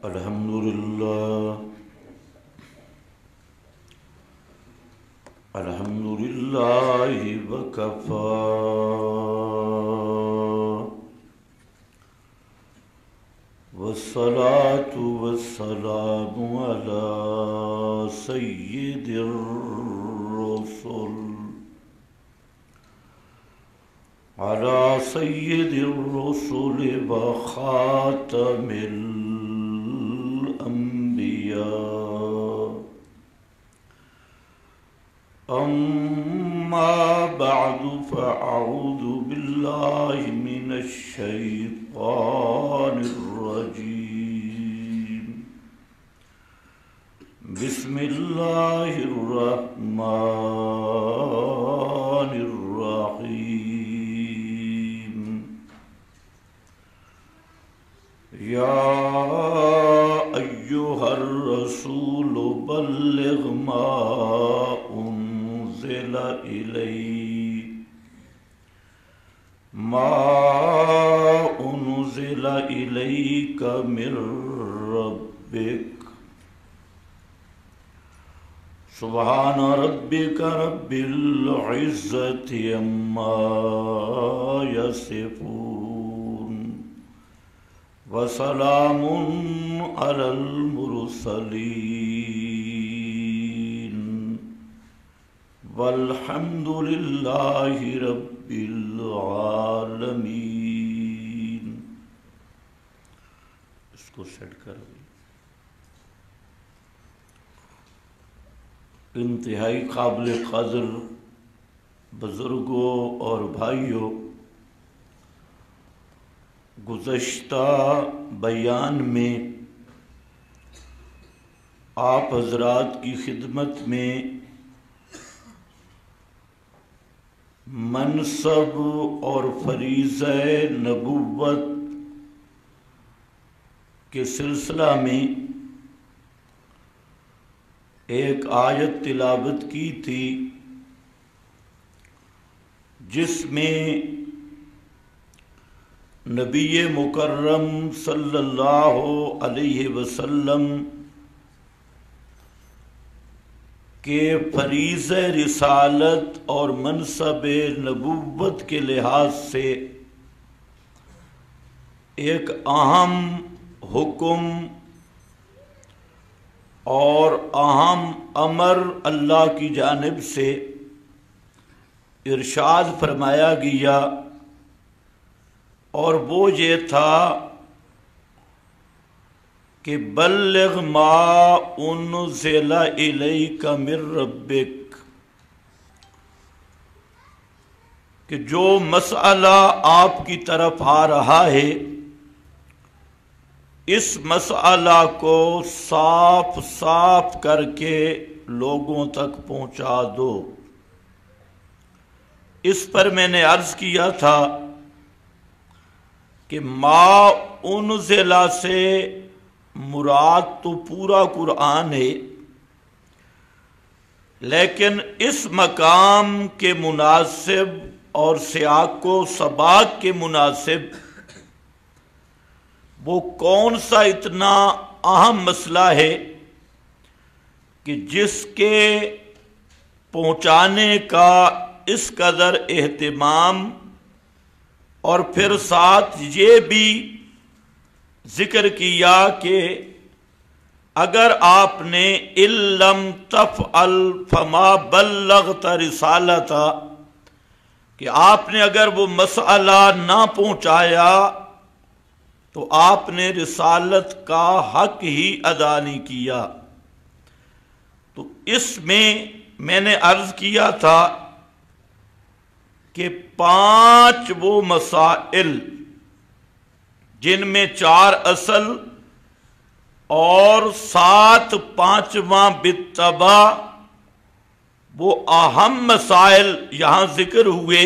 الحمدللہ وکفا والصلاة والسلام على سید الرسل وخاتم الأنبياء أما بعد فأعوذ بالله من الشيطان الرجيم بسم الله الرحمن الرحيم يا أيها الرسول بلغ ما أنزل إليك من ربك سبحان ربك رب العزة عما يصفون وسلام على المرسلين والحمد لله رب العالمين. اس کو سیٹ کر دیں. انتہائی قابل قدر بزرگوں اور بھائیوں، گزشتہ بیان میں آپ حضرات کی خدمت میں منصب اور فریضہ نبوت کے سلسلہ میں ایک آیت تلاوت کی تھی، جس میں نبی مکرم صلی اللہ علیہ وسلم کے فریضہ رسالت اور منصب نبوت کے لحاظ سے ایک اہم حکم اور اہم امر اللہ کی جانب سے ارشاد فرمایا گیا، اور وہ یہ تھا کہ بلغ ما انزل الیک من ربک، کہ جو مسئلہ آپ کی طرف آ رہا ہے اس مسئلہ کو صاف صاف کر کے لوگوں تک پہنچا دو. اس پر میں نے عرض کیا تھا کہ ما انزل سے مراد تو پورا قرآن ہے، لیکن اس مقام کے مناسب اور سیاق و سباق کے مناسب وہ کون سا اتنا اہم مسئلہ ہے کہ جس کے پہنچانے کا اس قدر اہتمام، اور پھر ساتھ یہ بھی ذکر کیا کہ اگر آپ نے اِلَّمْ تَفْعَلْ فَمَا بَلَّغْتَ رِسَالَتَ، کہ آپ نے اگر وہ مسئلہ نہ پہنچایا تو آپ نے رسالت کا حق ہی ادا نہیں کیا. تو اس میں نے عرض کیا تھا کہ 5 وہ مسائل جن میں 4 اصل اور 7 پانچواں بالتبع وہ اہم مسائل یہاں ذکر ہوئے،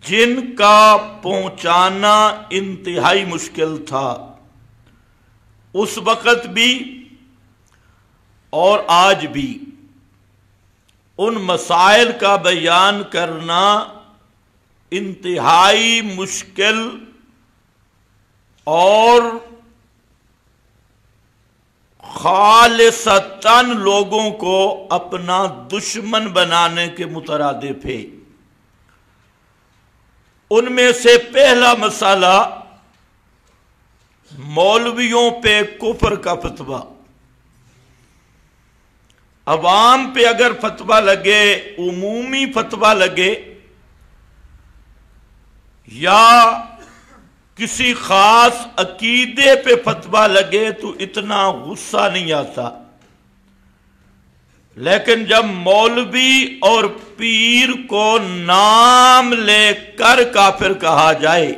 جن کا پہنچانا انتہائی مشکل تھا اس وقت بھی اور آج بھی. ان مسائل کا بیان کرنا انتہائی مشکل اور خالصتاً لوگوں کو اپنا دشمن بنانے کے مترادف ہے۔ ان میں سے پہلا مسئلہ مولویوں پہ کفر کا فتویٰ۔ عوام پہ اگر فتویٰ لگے، عمومی فتویٰ لگے، یا کسی خاص عقیدے پہ فتویٰ لگے تو اتنا غصہ نہیں آتا، لیکن جب مولوی اور پیر کو نام لے کر کافر کہا جائے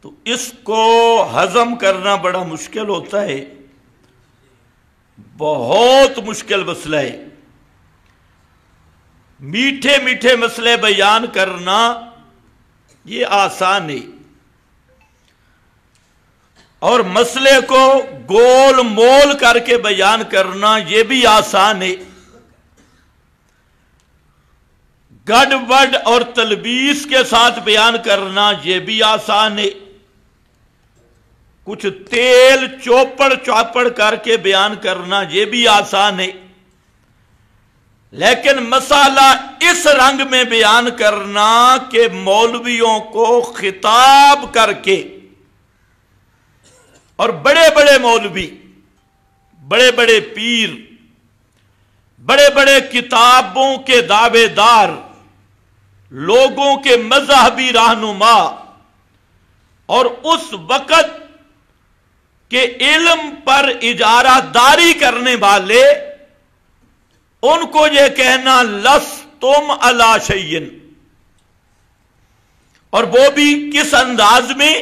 تو اس کو ہضم کرنا بڑا مشکل ہوتا ہے، بہت مشکل مسئلہ ہے۔ میٹھے میٹھے مسئلے بیان کرنا یہ آسان ہے، اور مسئلے کو گول مول کر کے بیان کرنا یہ بھی آسان ہے۔ گڑ بڑ اور تلبیس کے ساتھ بیان کرنا یہ بھی آسان ہے، کچھ تیل چوپڑ چاپڑ کر کے بیان کرنا یہ بھی آسان ہے، لیکن مسئلہ اس رنگ میں بیان کرنا کہ مولویوں کو خطاب کر کے، اور بڑے بڑے مولوی، بڑے بڑے پیر، بڑے بڑے کتابوں کے دعوے دار، لوگوں کے مذہبی رہنما، اور اس وقت کے علم پر اجارہ داری کرنے والے، ان کو یہ کہنا لستم علی شیء، اور وہ بھی کس انداز میں؟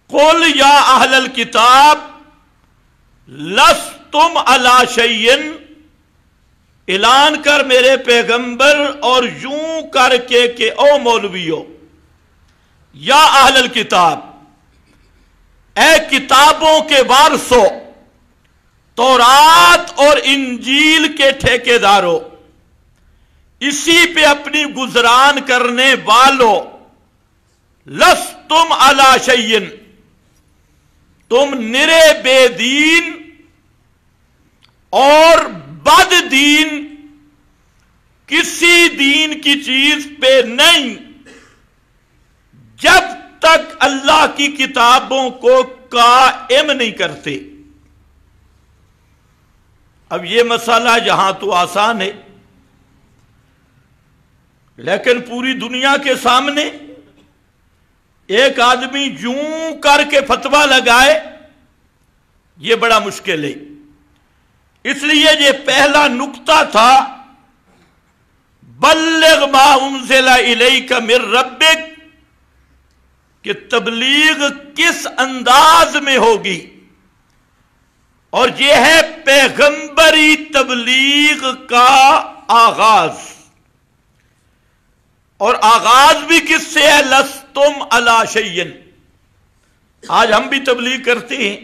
قل یا اہل الکتاب لستم علی شیء، اعلان کر میرے پیغمبر اور یوں کر کے کہ او مولویو، یا اہل الکتاب، اے کتابوں کے وارثو، تورات اور انجیل کے ٹھیکیداروں، اسی پہ اپنی گزران کرنے والوں، لستم علی شیء، تم نرے بے دین اور بد دین کسی دین کی چیز پہ نہیں، جب تک اللہ کی کتابوں کو قائم نہیں کرتے۔ اب یہ مسئلہ یہاں تو آسان ہے، لیکن پوری دنیا کے سامنے ایک آدمی یوں کر کے فتویٰ لگائے، یہ بڑا مشکل ہے۔ اس لیے یہ پہلا نقطہ تھا، بلغ ما انزل الیک من ربک، کہ تبلیغ کس انداز میں ہوگی، اور یہ ہے پیغمبری تبلیغ کا آغاز، اور آغاز بھی کس سے ہے؟ لستم علی شیء۔ آج ہم بھی تبلیغ کرتے ہیں،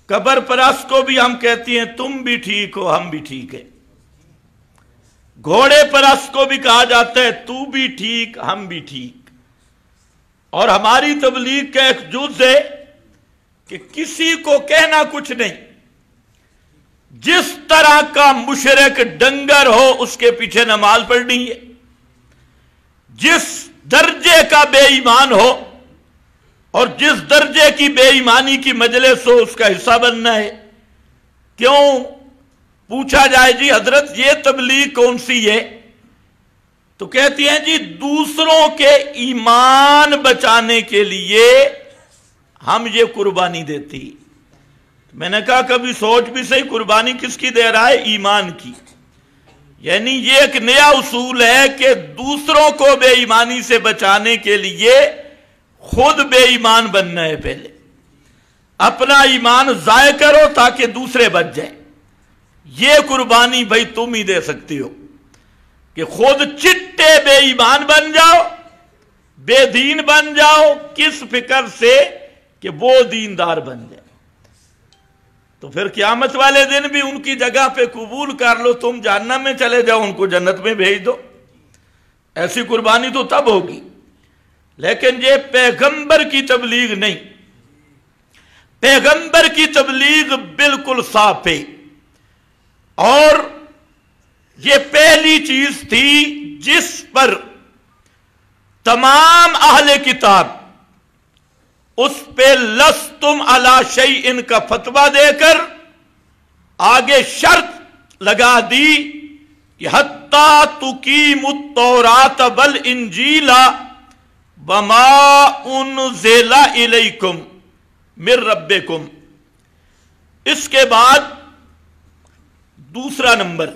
قبر پرست کو بھی ہم کہتے ہیں تم بھی ٹھیک ہو، ہم بھی ٹھیک ہیں، گھوڑے پرست کو بھی کہا جاتا ہے تو بھی ٹھیک، ہم بھی ٹھیک، اور ہماری تبلیغ کا ایک جز ہے کہ کسی کو کہنا کچھ نہیں، جس طرح کا مشرک ڈنگر ہو اس کے پیچھے نماز پڑھنی ہے، جس درجے کا بے ایمان ہو اور جس درجے کی بے ایمانی کی مجلس ہو اس کا حصہ بننا ہے۔ کیوں؟ پوچھا جائے جی حضرت یہ تبلیغ کون سی ہے؟ تو کہتی ہیں جی دوسروں کے ایمان بچانے کے لیے ہم یہ قربانی دیتی۔ میں نے کہا کبھی سوچ بھی صحیح، قربانی کس کی دے رہا ہے؟ ایمان کی۔ یعنی یہ ایک نیا اصول ہے کہ دوسروں کو بے ایمانی سے بچانے کے لیے خود بے ایمان بننا ہے، پہلے اپنا ایمان ضائع کرو تاکہ دوسرے بچ جائیں۔ یہ قربانی بھائی تم ہی دے سکتی ہو کہ خود چٹے بے ایمان بن جاؤ، بے دین بن جاؤ، کس فکر سے؟ کہ وہ دیندار بن جائے، تو پھر قیامت والے دن بھی ان کی جگہ پہ قبول کر لو، تم جہنم میں چلے جاؤ، ان کو جنت میں بھیج دو۔ ایسی قربانی تو تب ہوگی، لیکن یہ پیغمبر کی تبلیغ نہیں۔ पैगंबर की तबलीग बिल्कुल साफ है। और ये पहली चीज थी जिस पर तमाम अहले किताब उस पे लस्तुम अला शैइन का फतवा देकर आगे शर्त लगा दी कि हत्ता तुकीमुत तौरात वल इंजीला वमा उनज़िला इलैकुम मिर रब्बिकुम। इसके बाद दूसरा नंबर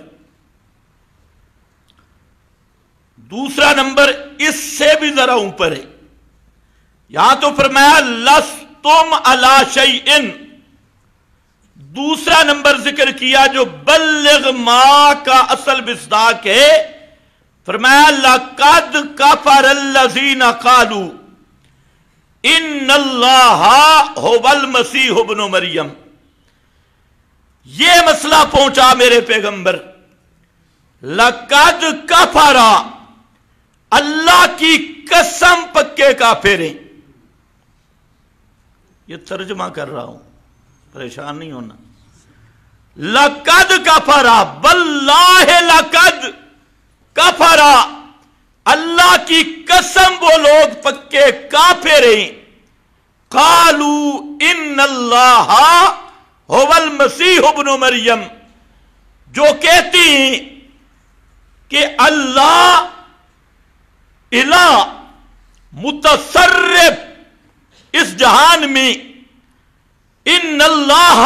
इससे भी जरा ऊपर है। यहां तो फरमाया लस्तुम अला शैइन, दूसरा नंबर जिक्र किया जो बल्लिग मा का असल मिस्दाक है, फरमाया लक़द कफ़रल्लज़ीना क़ालू इन्नल्लाहा हुवल मसीह इब्नु मरियम। ये मसला पहुंचा मेरे पैगंबर, लक़द कफ़रा, अल्लाह की कसम पक्के काफिर हैं। ये तर्जुमा कर रहा हूं, परेशान नहीं होना। लक़द कफ़रा, वल्लाहि लक़द कफ़रा, अल्लाह की कसम वो लोग पक्के काफिर हैं। क़ालू इन्नल्लाहा हुवल मसीह इब्नु मरियम, जो कहती हैं कि अल्लाह इला मुतसर्रिफ इस जहान में। इन्नल्लाह,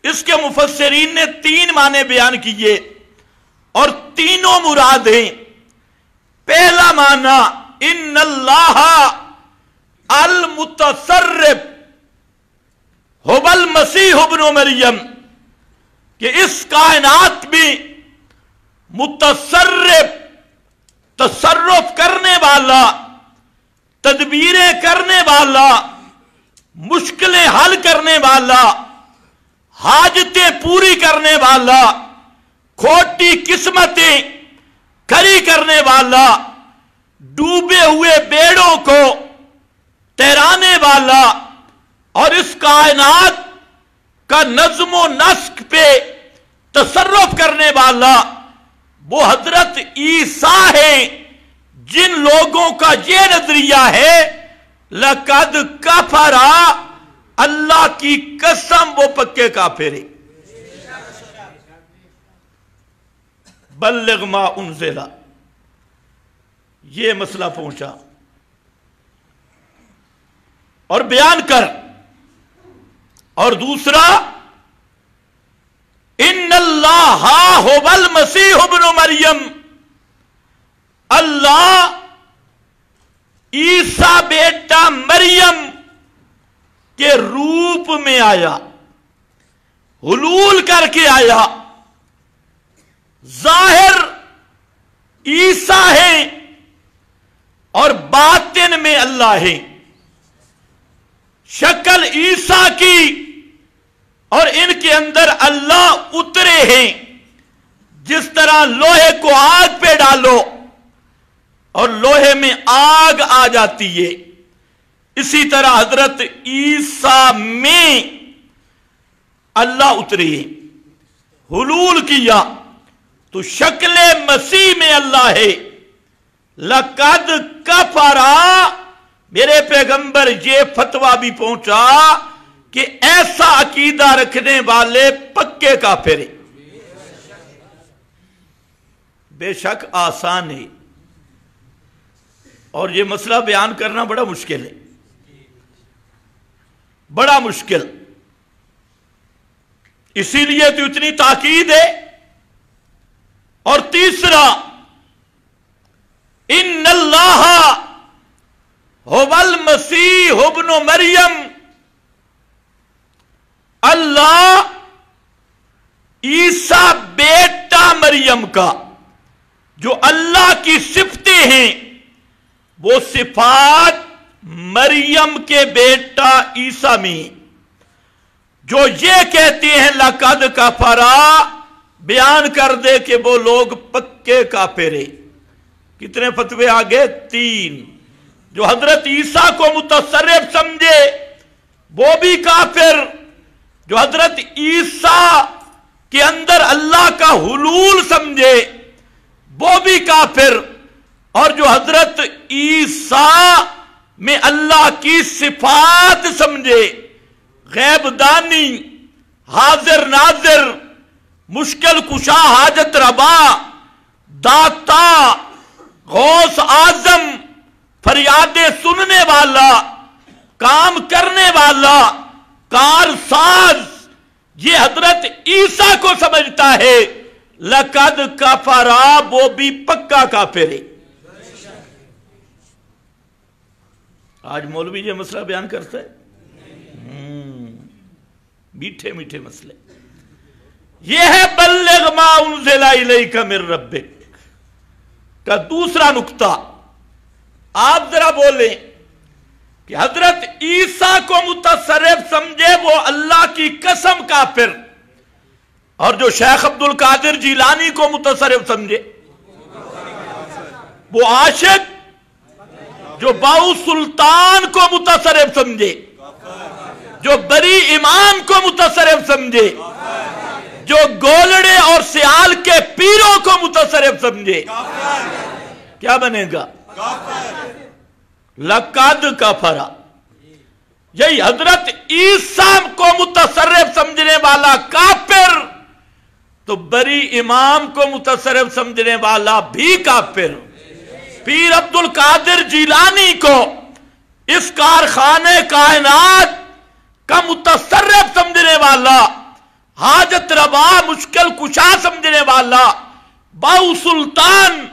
इसके मुफस्सिरीन ने 3 माने बयान किए और तीनों मुराद हैं। पहला माना इन्नल्लाह अल मुतसर्रिफ हुवल मसीह इब्नु मरियम, कि इस कायनात में मुतसर्रिफ, तसर्रुफ करने वाला, तदबीरें करने वाला, मुश्किलें हल करने वाला, हाजतें पूरी करने वाला, खोटी किस्मतें खरी करने वाला, डूबे हुए बेड़ों को तैराने वाला और इस कायनात का नज़्म नस्क पे तसर्रुफ करने वाला वो हजरत ईसा है, जिन लोगों का ये नजरिया है लक़द कफ़रा, अल्लाह की कसम वो पक्के काफिर हैं। बल्लिग मा उनज़िला, ये मसला पहुंचा और बयान कर। और दूसरा इन्नल्लाहा हुवल मसीह इब्नु मरियम, अल्लाह ईसा बेटा मरियम के रूप में आया, हुलूल करके आया। जाहिर ईसा है और बातिन में अल्लाह है। शक्ल ईसा की और इनके अंदर अल्लाह उतरे हैं। जिस तरह लोहे को आग पे डालो और लोहे में आग आ जाती है, इसी तरह हजरत ईसा में अल्लाह उतरे हैं, हुलूल किया, तो शक्ल मसीह में अल्लाह है। लक़द कफ़रा, मेरे पैगंबर ये फतवा भी पहुंचा कि ऐसा अकीदा रखने वाले पक्के काफिर हैं। बेशक आसान है और ये मसला बयान करना बड़ा मुश्किल है, बड़ा मुश्किल। इसीलिए तो इतनी ताकीद है। और तीसरा इन्नल्लाह हुवल मसीह इब्नु मरियम, अल्लाह ईसा बेटा मरियम का, जो अल्लाह की सिफतें हैं वो सिफात मरियम के बेटा ईसा में। जो ये कहते हैं लक़द कफ़रा, बयान कर दे कि वो लोग पक्के काफिर हैं। कितने फतवे आगे? 3। जो हजरत ईसा को मुतसर्रिफ समझे, وہ بھی کافر جو حضرت عیسیٰ کے اندر اللہ کا حلول سمجھے، وہ بھی کافر، اور جو حضرت عیسیٰ میں اللہ کی صفات سمجھے، غیب دانی، حاضر ناظر، مشکل کشا، حاجت روا، داتا، غوث اعظم، فریادیں سننے والا، کام کرنے والا، کارساز، یہ حضرت عیسیٰ کو سمجھتا ہے، لقد کفرا، وہ بھی پکا کافر ہے۔ آج مولوی یہ مسئلہ بیان کرتا ہے، میٹھے میٹھے مسئلے۔ یہ ہے بلغ ما انزل الیک من ربک کا دوسرا نقطہ۔ آپ ذرا بولیں کہ حضرت عیسیٰ کو متصرف سمجھے وہ اللہ کی قسم کافر، اور جو شیخ عبد القادر جیلانی کو متصرف سمجھے وہ عاشق، جو باؤ سلطان کو متصرف سمجھے، جو بری امام کو متصرف سمجھے، جو گولڑے اور سیال کے پیروں کو متصرف سمجھے، کیا بنے گا؟ لقد کفرا۔ یہی حضرت عیسیٰ کو متصرف سمجھنے والا کافر، تو بری امام کو متصرف سمجھنے والا بھی کافر۔ پیر عبد القادر جیلانی کو اس کارخانے کائنات کا متصرف سمجھنے والا، حاجت روا، مشکل کشا سمجھنے والا، باؤ سلطان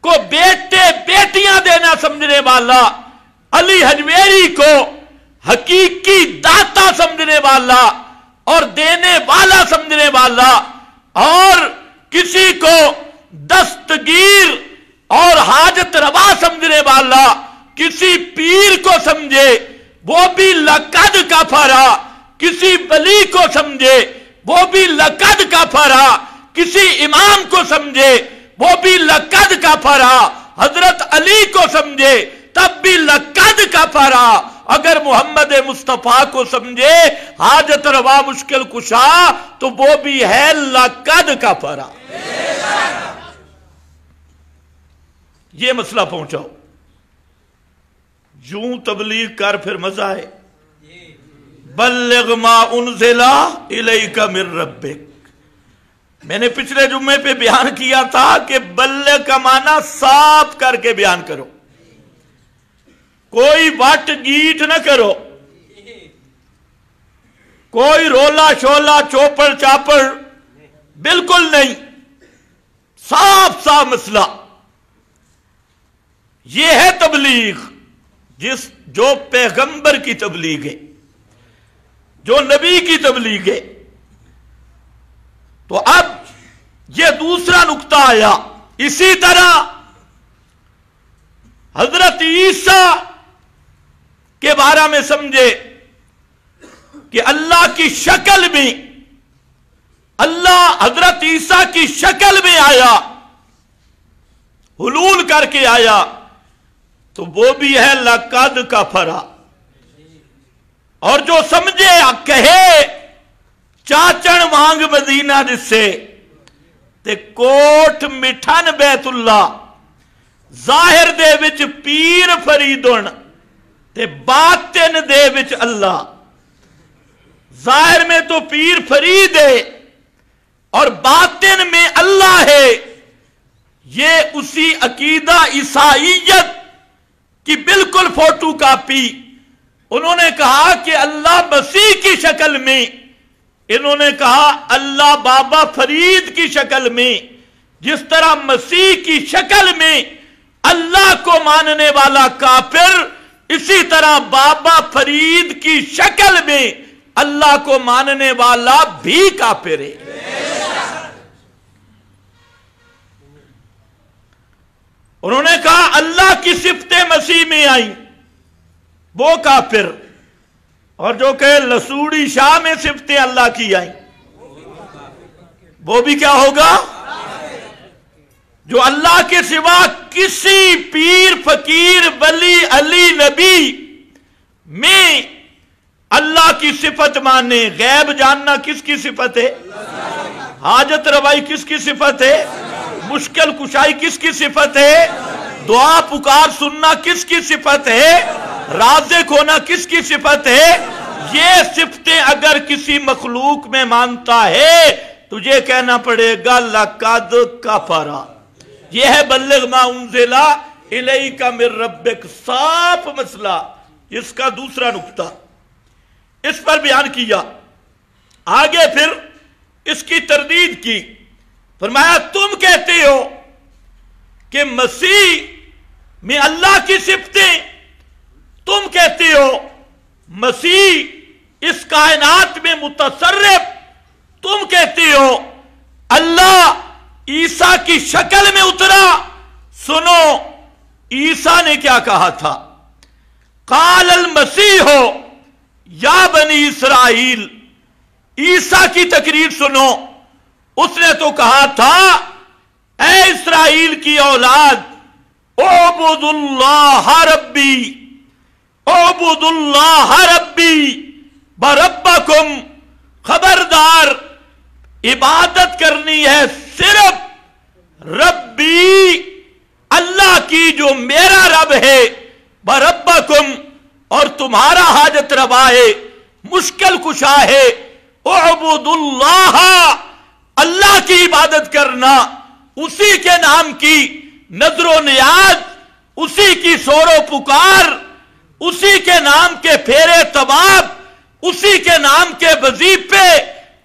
کو بیٹے بیٹیاں دینا سمجھنے والا، علی حجویری کو حقیقی داتا سمجھنے والا اور دینے والا سمجھنے والا، اور کسی کو دستگیر اور حاجت روا سمجھنے والا کسی پیر کو سمجھے وہ بھی لقد کفرا، کسی ولی کو سمجھے وہ بھی لقد کفرا، کسی امام کو سمجھے وہ بھی لقد کفرا، حضرت علی کو سمجھے تب بھی لقد کفرا، اگر محمد مصطفیٰ کو سمجھے حاجت روا مشکل کشا تو وہ بھی ہے لقد کفرا۔ یہ مسئلہ پہنچاؤ، یوں تبلیغ کر پھر مزہ ہے۔ بلغ ما انزل الیک من ربک، میں نے پچھلے جمعے پہ بیان کیا تھا کہ بلغ کا معنی صاف کر کے بیان کرو، کوئی وٹ گیٹ نہ کرو، کوئی رولا شولا چوپڑ چاپڑ بالکل نہیں، صاف صاف مسئلہ۔ یہ ہے تبلیغ، جو پیغمبر کی تبلیغ ہے، جو نبی کی تبلیغ ہے۔ تو اب یہ دوسرا نقطہ آیا، اسی طرح حضرت عیسیٰ کے بارے میں سمجھے کہ اللہ کی شکل میں، اللہ حضرت عیسیٰ کی شکل میں آیا، حلول کر کے آیا، تو وہ بھی ہے لقد کفرا۔ اور جو سمجھے کہے چاچن وانگ مدینہ جسے تے کوٹ مٹھن بیت اللہ، ظاہر دے وچ پیر فریدن تے باطن دے وچ اللہ، ظاہر میں تو پیر فرید ہے اور باطن میں اللہ ہے، یہ اسی عقیدہ عیسائیت کی بالکل فوٹو کاپی۔ انہوں نے کہا کہ اللہ مسیح کی شکل میں، انہوں نے کہا اللہ بابا فرید کی شکل میں، جس طرح مسیح کی شکل میں اللہ کو ماننے والا کافر، اسی طرح بابا فرید کی شکل میں اللہ کو ماننے والا بھی کافر ہے۔ انہوں نے کہا اللہ کی صفتیں مسیح میں آئیں، وہ کافر، اور جو کہ لسوڑی شاہ میں صفتیں اللہ کی آئیں وہ بھی کیا ہوگا؟ جو اللہ کے سوا کسی پیر فقیر ولی علی نبی میں اللہ کی صفت مانے. غیب جاننا کس کی صفت ہے؟ حاجت روائی کس کی صفت ہے؟ مشکل کشائی کس کی صفت ہے؟ دعا پکار سننا کس کی صفت ہے؟ رازق ہونا کس کی صفت ہے؟ یہ صفتیں اگر کسی مخلوق میں مانتا ہے تجھے کہنا پڑے گا لقد کفر. یہ ہے بلغ ما انزل الیک من ربک، صاف مسئلہ. اس کا دوسرا نقطہ اس پر بیان کیا. آگے پھر اس کی تردید کی. فرمایا تم کہتے ہو کہ مسیح میں اللہ کی صفتیں، تم کہتے ہو مسیح اس کائنات میں متصرف، تم کہتے ہو اللہ عیسیٰ کی شکل میں اترا. سنو عیسیٰ نے کیا کہا تھا؟ قال المسیح یا بنی اسرائیل. عیسیٰ کی تقریر سنو. اس نے تو کہا تھا اے اسرائیل کی اولاد اعبد اللہ ربی، اعبد اللہ ربی بربکم. خبردار عبادت کرنی ہے صرف ربی، اللہ کی جو میرا رب ہے، بربکم اور تمہارا حاجت روا ہے، مشکل کشا ہے. اعبد اللہ، اللہ کی عبادت کرنا، اسی کے نام کی نظر و نیاز، اسی کی سور و پکار، اسی کے نام کے پھیرے طواف، اسی کے نام کے وظیفے،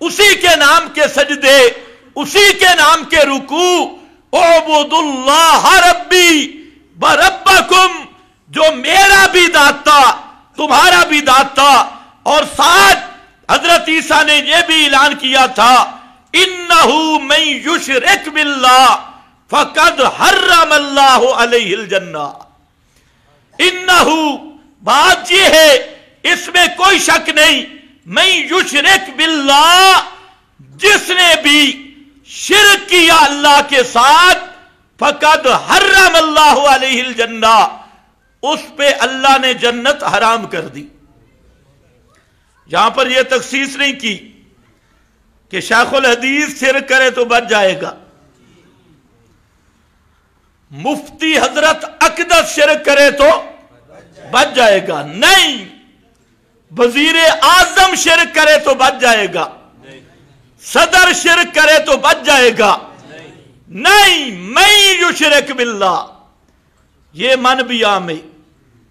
اسی کے نام کے سجدے، اسی کے نام کے رکوع. اعبد اللہ ربی بربکم، جو میرا بھی داتا تمہارا بھی داتا. اور ساتھ حضرت عیسیٰ نے یہ بھی اعلان کیا تھا انہو من یشرک باللہ فقد حرم اللہ علیہ الجنہ. انہو بات یہ ہے، اس میں کوئی شک نہیں، من یشرک باللہ، جس نے بھی شرک کیا اللہ کے ساتھ، فقد حرم اللہ علیہ الجنہ، اس پہ اللہ نے جنت حرام کر دی. یہاں پر یہ تخصیص نہیں کی کہ شیخ الحدیث شرک کرے تو بچ جائے گا، مفتی حضرت اقدس شرک کرے تو بچ جائے گا. نہیں، وزیر اعظم شرک کرے تو بچ جائے گا، صدر شرک کرے تو بچ جائے گا. نہیں، من یشرک باللہ. یہ من بھی عام ہے،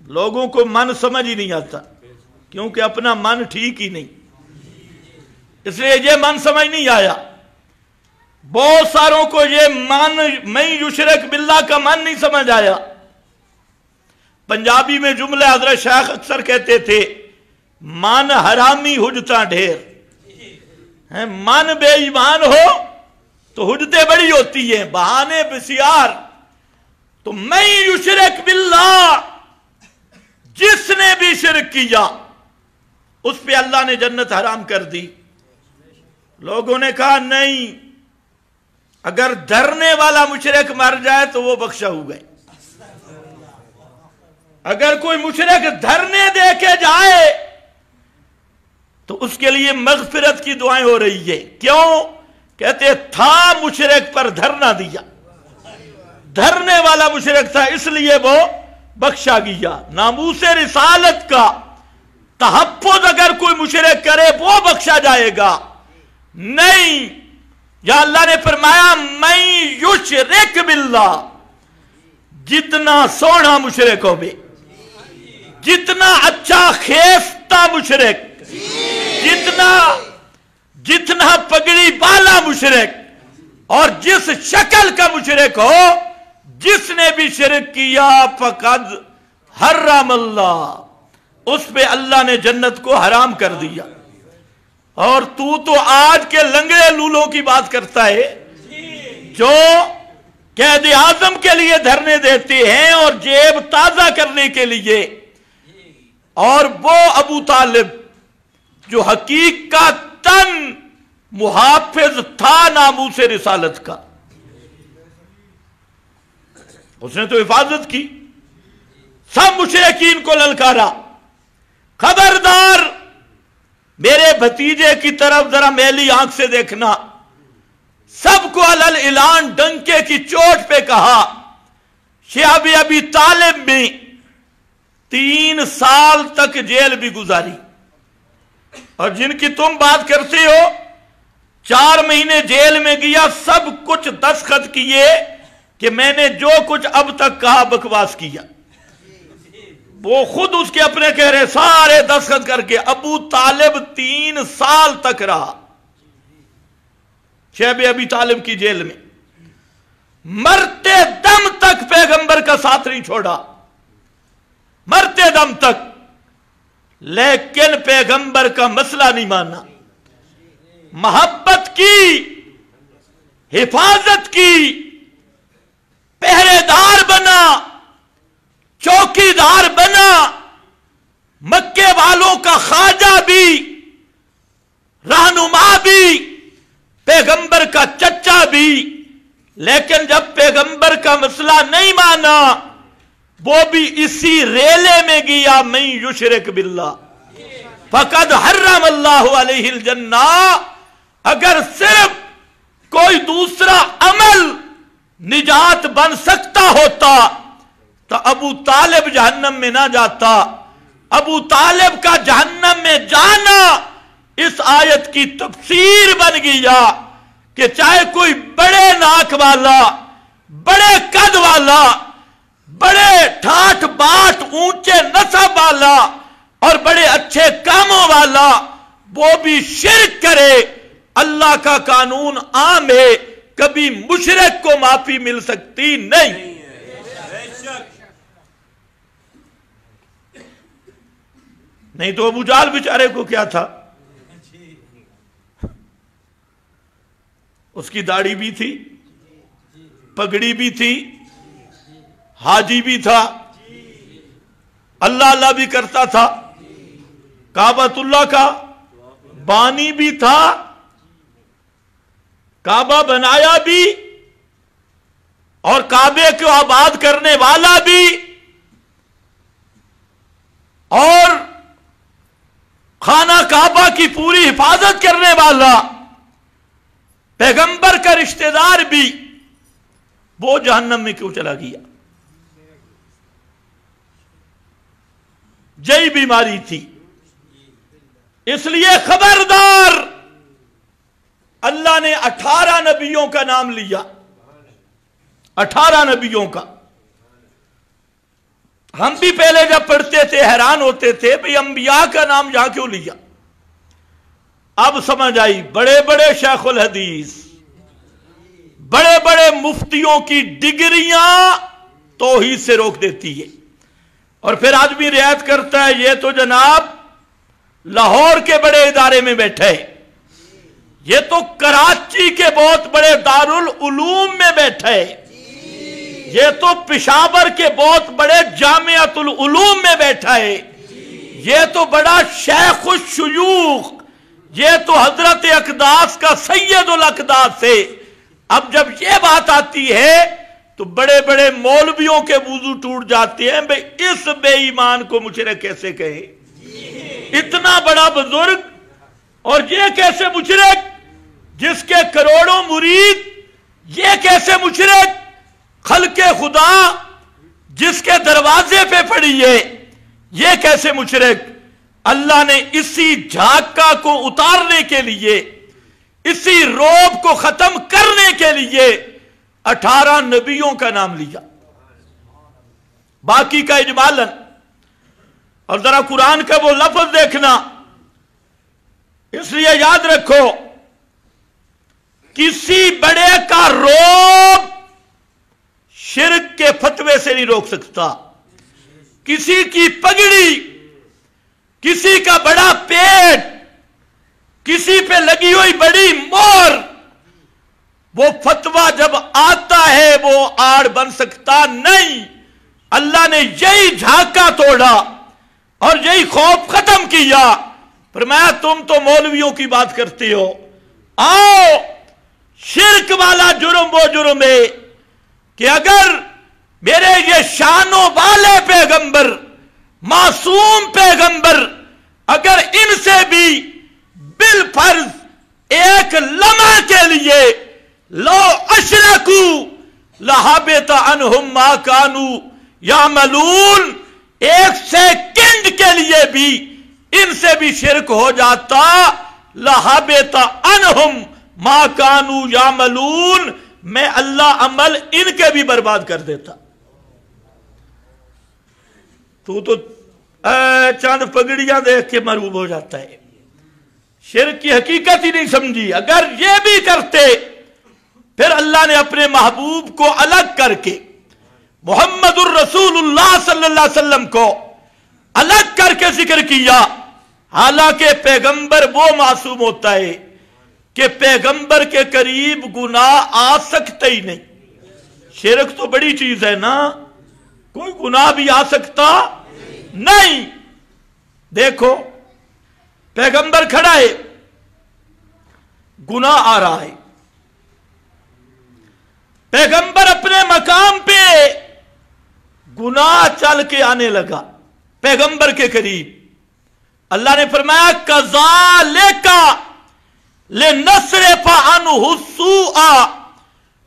لوگوں کو من سمجھ ہی نہیں آتا کیونکہ اپنا من ٹھیک ہی نہیں، اس لیے یہ من سمجھ نہیں آیا. بہت ساروں کو یہ من یشرک باللہ کا من نہیں سمجھ آیا. پنجابی میں جملہ حضرت شیخ اکثر کہتے تھے من حرامی حجتاں ڈھیر. من بے ایمان ہو تو حجتیں بڑی ہوتی ہیں، بہانے بسیار. تو من یشرک باللہ، جس نے بھی شرک کیا اس پہ اللہ نے جنت حرام کر دی. لوگوں نے کہا نہیں، اگر دھرنے والا مشرک مر جائے تو وہ بخشا ہو گئے. اگر کوئی مشرک دھرنے دے کے جائے تو اس کے لیے مغفرت کی دعائیں ہو رہی ہے. کیوں؟ کہتے تھا مشرک پر دھرنا دیا، دھرنے والا مشرک تھا اس لیے وہ بخشا گیا. ناموس رسالت کا تحفظ اگر کوئی مشرک کرے وہ بخشا جائے گا. نہیں، یا اللہ نے فرمایا من یشرک باللہ، جتنا سونا مشرک ہو بے، جتنا اچھا خیستہ مشرک، جتنا پگڑی بالا مشرک، اور جس شکل کا مشرک ہو، جس نے بھی شرک کیا فقد حرم اللہ، اس پہ اللہ نے جنت کو حرام کر دیا. اور تو آج کے لنگڑے لولوں کی بات کرتا ہے جو قائد اعظم کے لیے دھرنے دیتے ہیں اور جیب تازہ کرنے کے لیے. اور وہ ابو طالب جو حقیقتاً محافظ تھا ناموس رسالت کا، اس نے تو حفاظت کی. سب مشرکین کو للکارا خبردار میرے بھتیجے کی طرف ذرا میلی آنکھ سے دیکھنا، سب کو علل اعلان ڈنکے کی چوٹ پہ کہا، شیخ ابی طالب بھی 3 سال تک جیل بھی گزاری، اور جن کی تم بات کرتے ہو 4 مہینے جیل میں گیا، سب کچھ دستخط کیے کہ میں نے جو کچھ اب تک کہا بکواس کیا۔ وہ خود اس کے اپنے کہہ رہے، سارے دستخط کر کے ابو طالب 3 سال تک رہا شیخ ابی طالب کی جیل میں، مرتے دم تک پیغمبر کا ساتھ نہیں چھوڑا، مرتے دم تک، لیکن پیغمبر کا مسئلہ نہیں مانا، محبت کی، حفاظت کی، پہرے دار بنا، چوکی دار بنا، مکے والوں کا خواجہ بھی، رہنما بھی، پیغمبر کا چچا بھی، لیکن جب پیغمبر کا مسئلہ نہیں مانا، وہ بھی اسی ریلے میں گیا، من یشرک باللہ فقد حرم اللہ علیہ الجنہ۔ اگر صرف کوئی دوسرا عمل نجات بن سکتا ہوتا تو ابو طالب جہنم میں نہ جاتا۔ ابو طالب کا جہنم میں جانا اس آیت کی تفسیر بن گیا کہ چاہے کوئی بڑے ناک والا، بڑے قد والا، بڑے ٹھاٹ باٹ اونچے نسب والا اور بڑے اچھے کاموں والا، وہ بھی شرک کرے، اللہ کا قانون عام ہے، کبھی مشرک کو معافی مل سکتی نہیں۔ نہیں تو ابو جہل بیچارے کو کیا تھا، اس کی داڑھی بھی تھی، پگڑی بھی تھی، حاجی بھی تھا، اللہ اللہ بھی کرتا تھا، کعبۃ اللہ کا بانی بھی تھا، کعبہ بنایا بھی اور کعبے کو آباد کرنے والا بھی، اور خانہ کعبہ کی پوری حفاظت کرنے والا، پیغمبر کا رشتہ دار بھی، وہ جہنم میں کیوں چلا گیا؟ یہی بیماری تھی۔ اس لیے خبردار، اللہ نے 18 نبیوں کا نام لیا، 18 نبیوں کا۔ ہم بھی پہلے جب پڑھتے تھے حیران ہوتے تھے بھئی انبیاء کا نام یہاں کیوں لیا؟ اب سمجھ آئی، بڑے بڑے شیخ الحدیث، بڑے بڑے مفتیوں کی ڈگریاں توحید سے روک دیتی ہے، اور پھر آدمی رعایت کرتا ہے یہ تو جناب لاہور کے بڑے ادارے میں بیٹھے، یہ تو کراچی کے بہت بڑے دارالعلوم میں بیٹھے، یہ تو پشاور کے بہت بڑے جامعۃ العلوم میں بیٹھا ہے، یہ تو بڑا شیخ الشیوخ، یہ تو حضرت اقداس کا سید الاقداس ہے۔ اب جب یہ بات آتی ہے تو بڑے بڑے مولویوں کے وضو ٹوٹ جاتے ہیں، بھئی اس بے ایمان کو مشرک کیسے کہے؟ اتنا بڑا بزرگ اور یہ کیسے مشرک؟ جس کے کروڑوں مرید، یہ کیسے مشرک؟ خلق خدا جس کے دروازے پہ پڑی ہے، یہ کیسے مشرک؟ اللہ نے اسی جھاکا کو اتارنے کے لیے، اسی روب کو ختم کرنے کے لیے 18 نبیوں کا نام لیا، باقی کا اجمالاً۔ اور ذرا قرآن کا وہ لفظ دیکھنا، اس لیے یاد رکھو، کسی بڑے کا روب شرک کے فتوے سے نہیں روک سکتا، کسی کی پگڑی، کسی کا بڑا پیٹ، کسی پہ لگی ہوئی بڑی مہر، وہ فتوہ جب آتا ہے وہ آڑ بن سکتا نہیں۔ اللہ نے یہی جھاکا توڑا اور یہی خوف ختم کیا، فرمایا تم تو مولویوں کی بات کرتے ہو، آؤ شرک والا جرم وہ جرم ہے کہ اگر میرے یہ شانوں والے پیغمبر، معصوم پیغمبر، اگر ان سے بھی बिलफर्ज एक लम्हा के लिए लो अशरकू लहाबिता अन्हुम मा कानू यामलून, एक सेकंड के लिए भी इनसे भी शिरक हो जाता, लहाबिता अन्हुम मा कानू यामलून, मैं अल्लाह अमल इनके भी बर्बाद कर देता। तू तो चंद पगड़ियां देख के मरूब हो जाता है, शिरक की हकीकत ही नहीं समझी। अगर ये भी करते फिर अल्लाह ने अपने महबूब को अलग करके मुहम्मदुर रसूलुल्लाह सल्लल्लाहु अलैहि वसल्लम को अलग करके जिक्र किया। हालांकि पैगंबर वो मासूम होता है कि पैगंबर के करीब गुनाह आ सकते ही नहीं। शिरक तो बड़ी चीज है ना, कोई गुनाह भी आ सकता नहीं। देखो पैगंबर खड़ा है, गुनाह आ रहा है, पैगंबर अपने मकाम पे गुनाह चल के आने लगा पैगंबर के करीब। अल्लाह ने फरमाया कज़ालिका लिनस्रिफ़ अन्हु सुआ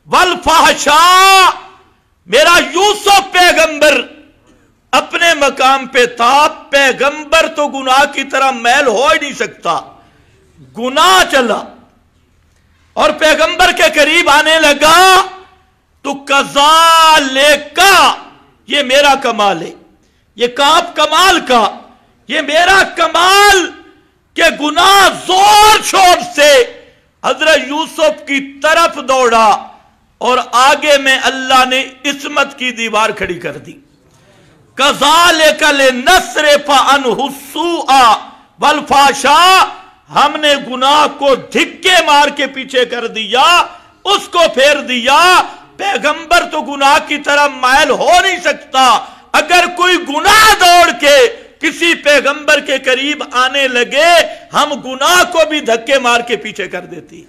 वल फ़हशा, मेरा यूसुफ पैगंबर अपने मकाम पे था। पैगंबर तो गुनाह की तरह मैल हो ही नहीं सकता, गुनाह चला और पैगंबर के करीब आने लगा तो कज़ालिका, ये मेरा कमाल है, ये काप कमाल का, ये मेरा कमाल के गुनाह जोर शोर से हजरत यूसुफ की तरफ दौड़ा और आगे में अल्लाह ने इस्मत की दीवार खड़ी कर दी। कज़ालिका लिनस्रिफ़ अन्हु सुआ वल फ़हशा, हमने गुनाह को धिक्के मार के पीछे कर दिया, उसको फेर दिया। पैगंबर तो गुनाह की तरह मायल हो नहीं सकता। अगर कोई गुनाह दौड़ के किसी पैगंबर के करीब आने लगे, हम गुनाह को भी धक्के मार के पीछे कर देती।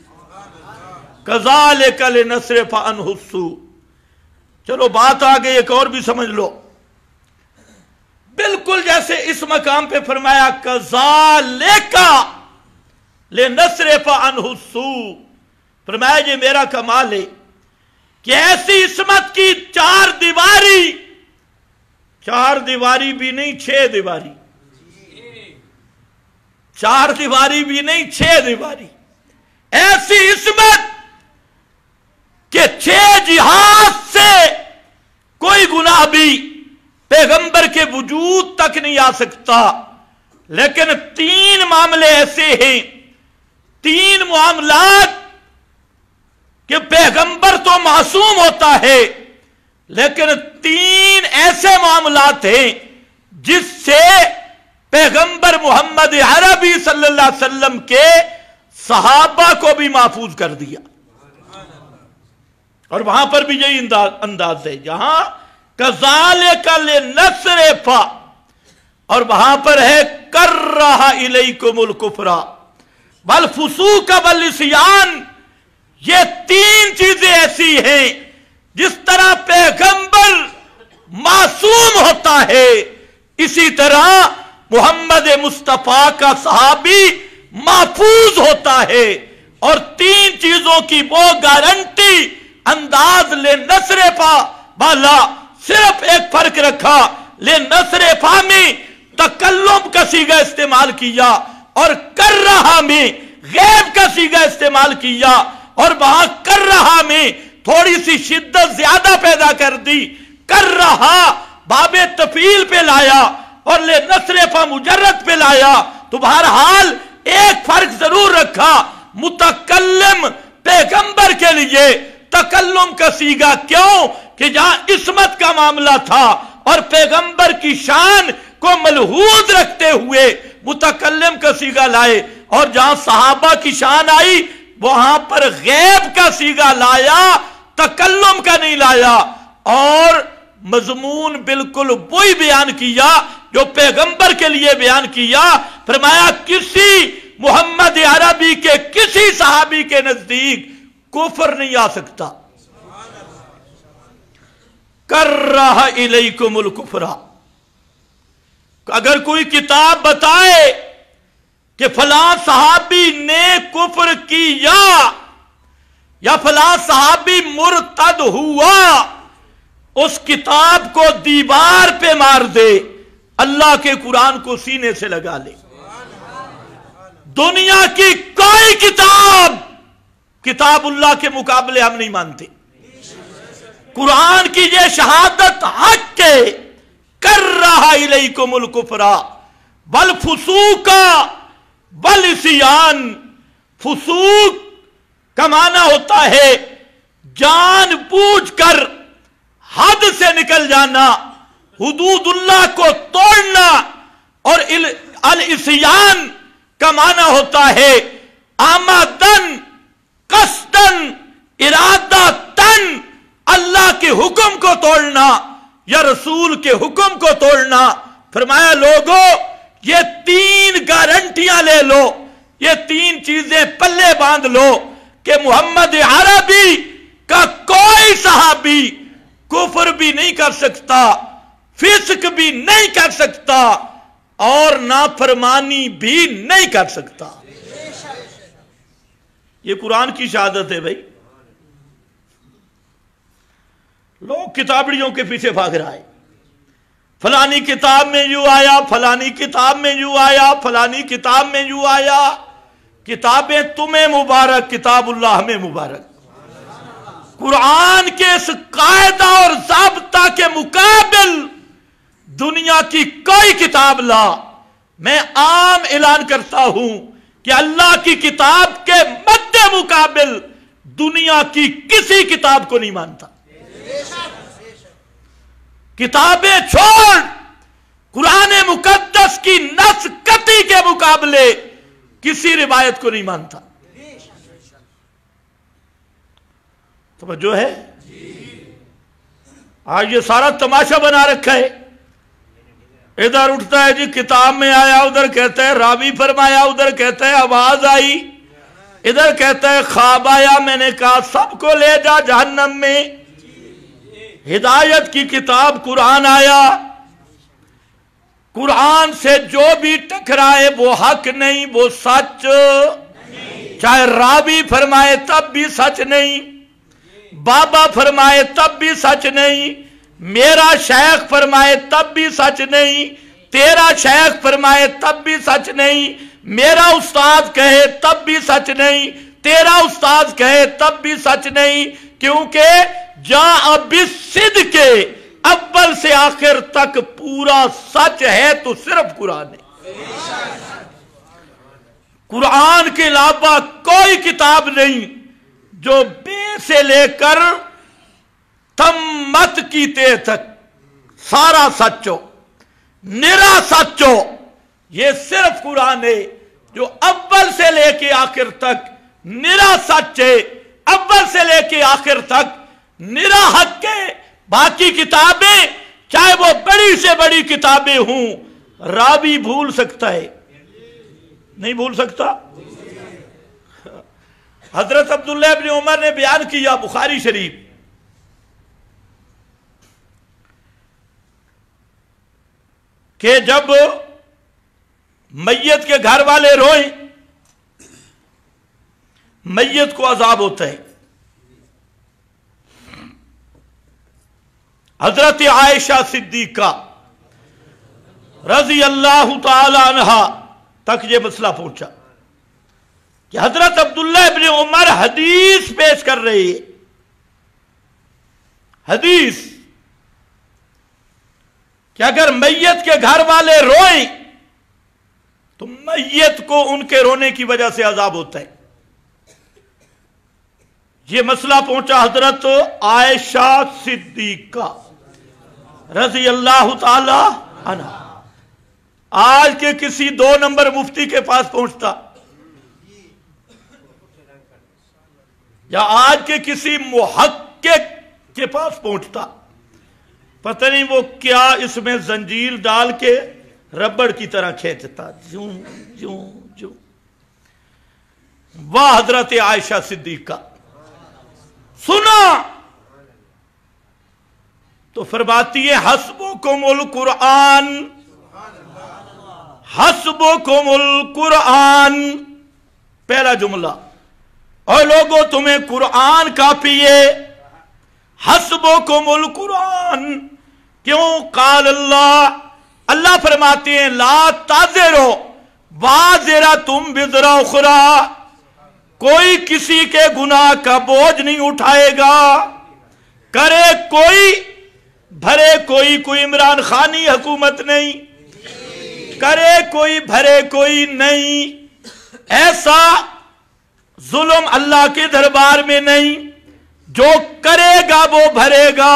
कज़ालिका लिनस्रिफ़ अन्हु सू। चलो बात आ गई, एक और भी समझ लो। बिल्कुल जैसे इस मकाम पे फरमाया कज़ालिका लिनस्रिफ़ अन्हु सू, फरमाया ये मेरा कमाल है कि ऐसी इस्मत की चार दीवारी भी नहीं, 6 दीवारी, 4 दीवारी भी नहीं, 6 दीवारी, ऐसी इस्मत के 6 जिहाद से कोई गुनाह भी पैगंबर के वजूद तक नहीं आ सकता। लेकिन 3 मामले ऐसे हैं, 3 मामलात कि पैगंबर तो मासूम होता है, लेकिन 3 ऐसे मामलात हैं जिससे पैगंबर मोहम्मद अरबी सल्लल्लाहु अलैहि वसल्लम के सहाबा को भी महफूज कर दिया। और वहां पर भी यही अंदाज है, जहां कज़ालिका लिनस्रिफ़ और वहां पर है करहा इलैकुमुल कुफ्रा वल फुसूक वल इस्यान। ये 3 चीजें ऐसी हैं जिस तरह पैगंबर मासूम होता है, इसी तरह मोहम्मद मुस्तफा का सहाबी महफूज होता है। और 3 चीजों की वो गारंटी अंदाज लिनस्रिफ़ वाला सिर्फ एक फर्क रखा, लिनस्रिफ़ में तकल्लुम का सीगा इस्तेमाल किया और कर रहा में गैब का सीगा इस्तेमाल किया, और वहां कर रहा में थोड़ी सी शिद्दत ज्यादा पैदा कर दी, कर रहा बाबे तफील पे लाया और लिनस्रिफ़ मुजर्रद पे लाया। तो बहरहाल एक फर्क जरूर रखा, मुतकल्लिम पैगंबर के लिए तकल्लुम का सीगा, क्यों कि जहां इस्मत का मामला था और पैगंबर की शान को मलहूज रखते हुए मुतकल्लिम का सीगा लाए, और जहां सहाबा की शान आई वहां पर गैब का सीगा लाया, तकल्लुम का नहीं लाया। और मजमून बिल्कुल वही बयान किया जो पैगंबर के लिए बयान किया। फरमाया किसी मोहम्मद अरबी के किसी सहाबी के नजदीक कुफर नहीं आ सकता। करहा इलैकुमुल कुफ्रा, अगर कोई किताब बताए کہ فلاں صحابی نے کفر کیا یا فلاں صحابی مرتد ہوا، اس کتاب کو دیوار پہ مار دے، اللہ کے قرآن کو سینے سے لگا لے۔ دنیا کی کوئی کتاب اللہ کے مقابلے ہم نہیں مانتے۔ قرآن کی یہ شہادت حق کے کرہ الیکم الکفر والفسوق والعصیان۔ فسوق کا معنی ہوتا ہے جان بوجھ کر حد سے نکل جانا، حدود اللہ کو توڑنا، اور العصیان کا معنی ہوتا ہے آمدن قصدن ارادتن اللہ کے حکم کو توڑنا یا رسول کے حکم کو توڑنا۔ فرمایا لوگوں یہ 3 گارنٹیاں لے لو، یہ 3 چیزیں پلے باندھ لو کہ محمد عربی کا کوئی صحابی کفر بھی نہیں کر سکتا، فسق بھی نہیں کر سکتا، اور نافرمانی بھی نہیں کر سکتا۔ یہ قرآن کی شہادت ہے بھائی۔ لوگ کتابڑیوں کے پیچھے بھاگ رہا ہے، فلانی کتاب میں یوں آیا، فلانی کتاب میں یوں آیا، فلانی کتاب میں یوں آیا۔ کتابیں تمہیں مبارک، کتاب اللہ ہمیں مبارک۔ قرآن کے اس قاعدہ اور ضابطہ کے مقابل دنیا کی کوئی کتاب لا، میں عام اعلان کرتا ہوں کہ اللہ کی کتاب کے مد مقابل دنیا کی کسی کتاب کو نہیں مانتا۔ کتابیں چھوڑ، قرآن مقدس کی نص قطعی کے مقابلے کسی روایت کو نہیں مانتا۔ توجہ ہے؟ آج یہ سارا تماشا بنا رکھا ہے، ادھر اٹھتا ہے جی کتاب میں آیا، ادھر کہتا ہے راوی فرمایا، ادھر کہتا ہے آواز آئی، ادھر کہتا ہے خواب آیا، میں نے کہا سب کو لے جا جہنم میں۔ ہدایت کی کتاب قرآن آیا، قرآن سے جو بھی ٹکرائے وہ حق نہیں، وہ سچ، چاہے راوی فرمائے تب بھی سچ نہیں، بابا فرمائے تب بھی سچ نہیں، میرا شیخ فرمائے تب بھی سچ نہیں، تیرا شیخ فرمائے تب بھی سچ نہیں، میرا استاد کہے تب بھی سچ نہیں، تیرا استاد کہے تب بھی سچ نہیں، کیونکہ جاء بالصدق اول سے آخر تک پورا سچ ہے تو صرف قرآن ہے۔ قرآن کے علاوہ کوئی کتاب نہیں جو بے سے لے کر تمت کی تے تک سارا سچ ہو، نرا سچ ہو۔ یہ صرف قرآن ہے جو اول سے لے کے آخر تک نرا سچ ہے، اول سے لے کے آخر تک نرا حق ہے۔ باقی کتابیں چاہے وہ بڑی سے بڑی کتابیں ہوں، راوی بھول سکتا ہے، نہیں بھول سکتا۔ حضرت عبداللہ ابن عمر نے بیان کیا بخاری شریف، کہ جب میت کے گھر والے روئیں، میت کو عذاب ہوتا ہے۔ حضرت عائشہ صدیقہ رضی اللہ تعالی عنہ تک یہ مسئلہ پہنچا کہ حضرت عبداللہ ابن عمر حدیث پیش کر رہے ہیں، حدیث کہ اگر میت کے گھر والے روئیں تو میت کو ان کے رونے کی وجہ سے عذاب ہوتا ہے۔ یہ مسئلہ پہنچا حضرت عائشہ صدیقہ رضی اللہ تعالی عنہ۔ آج کے کسی 2 نمبر مفتی کے پاس پہنچتا، یا آج کے کسی محقق کے پاس پہنچتا، پتہ نہیں وہ کیا اس میں زنجیر ڈال کے ربڑ کی طرح کھینچتا، جوں جوں جوں۔ واہ حضرت عائشہ صدیقہ سنا تو فرماتی ہے حسبکم القرآن، हस्बुकुमुल कुरआन, पहला जुमला, और लोगों तुम्हें कुरआन काफी है। हस्बुकुमुल कुरआन, क्यों? काल अल्लाह, अल्लाह फरमाते हैं ला ताज़िरो वाज़िरा तुम बिज़रा उखरा, कोई किसी के गुनाह का बोझ नहीं उठाएगा। करे कोई भरे कोई इमरान खानी हुकूमत नहीं, करे कोई भरे कोई नहीं। ऐसा जुल्म अल्लाह के दरबार में नहीं, जो करेगा वो भरेगा।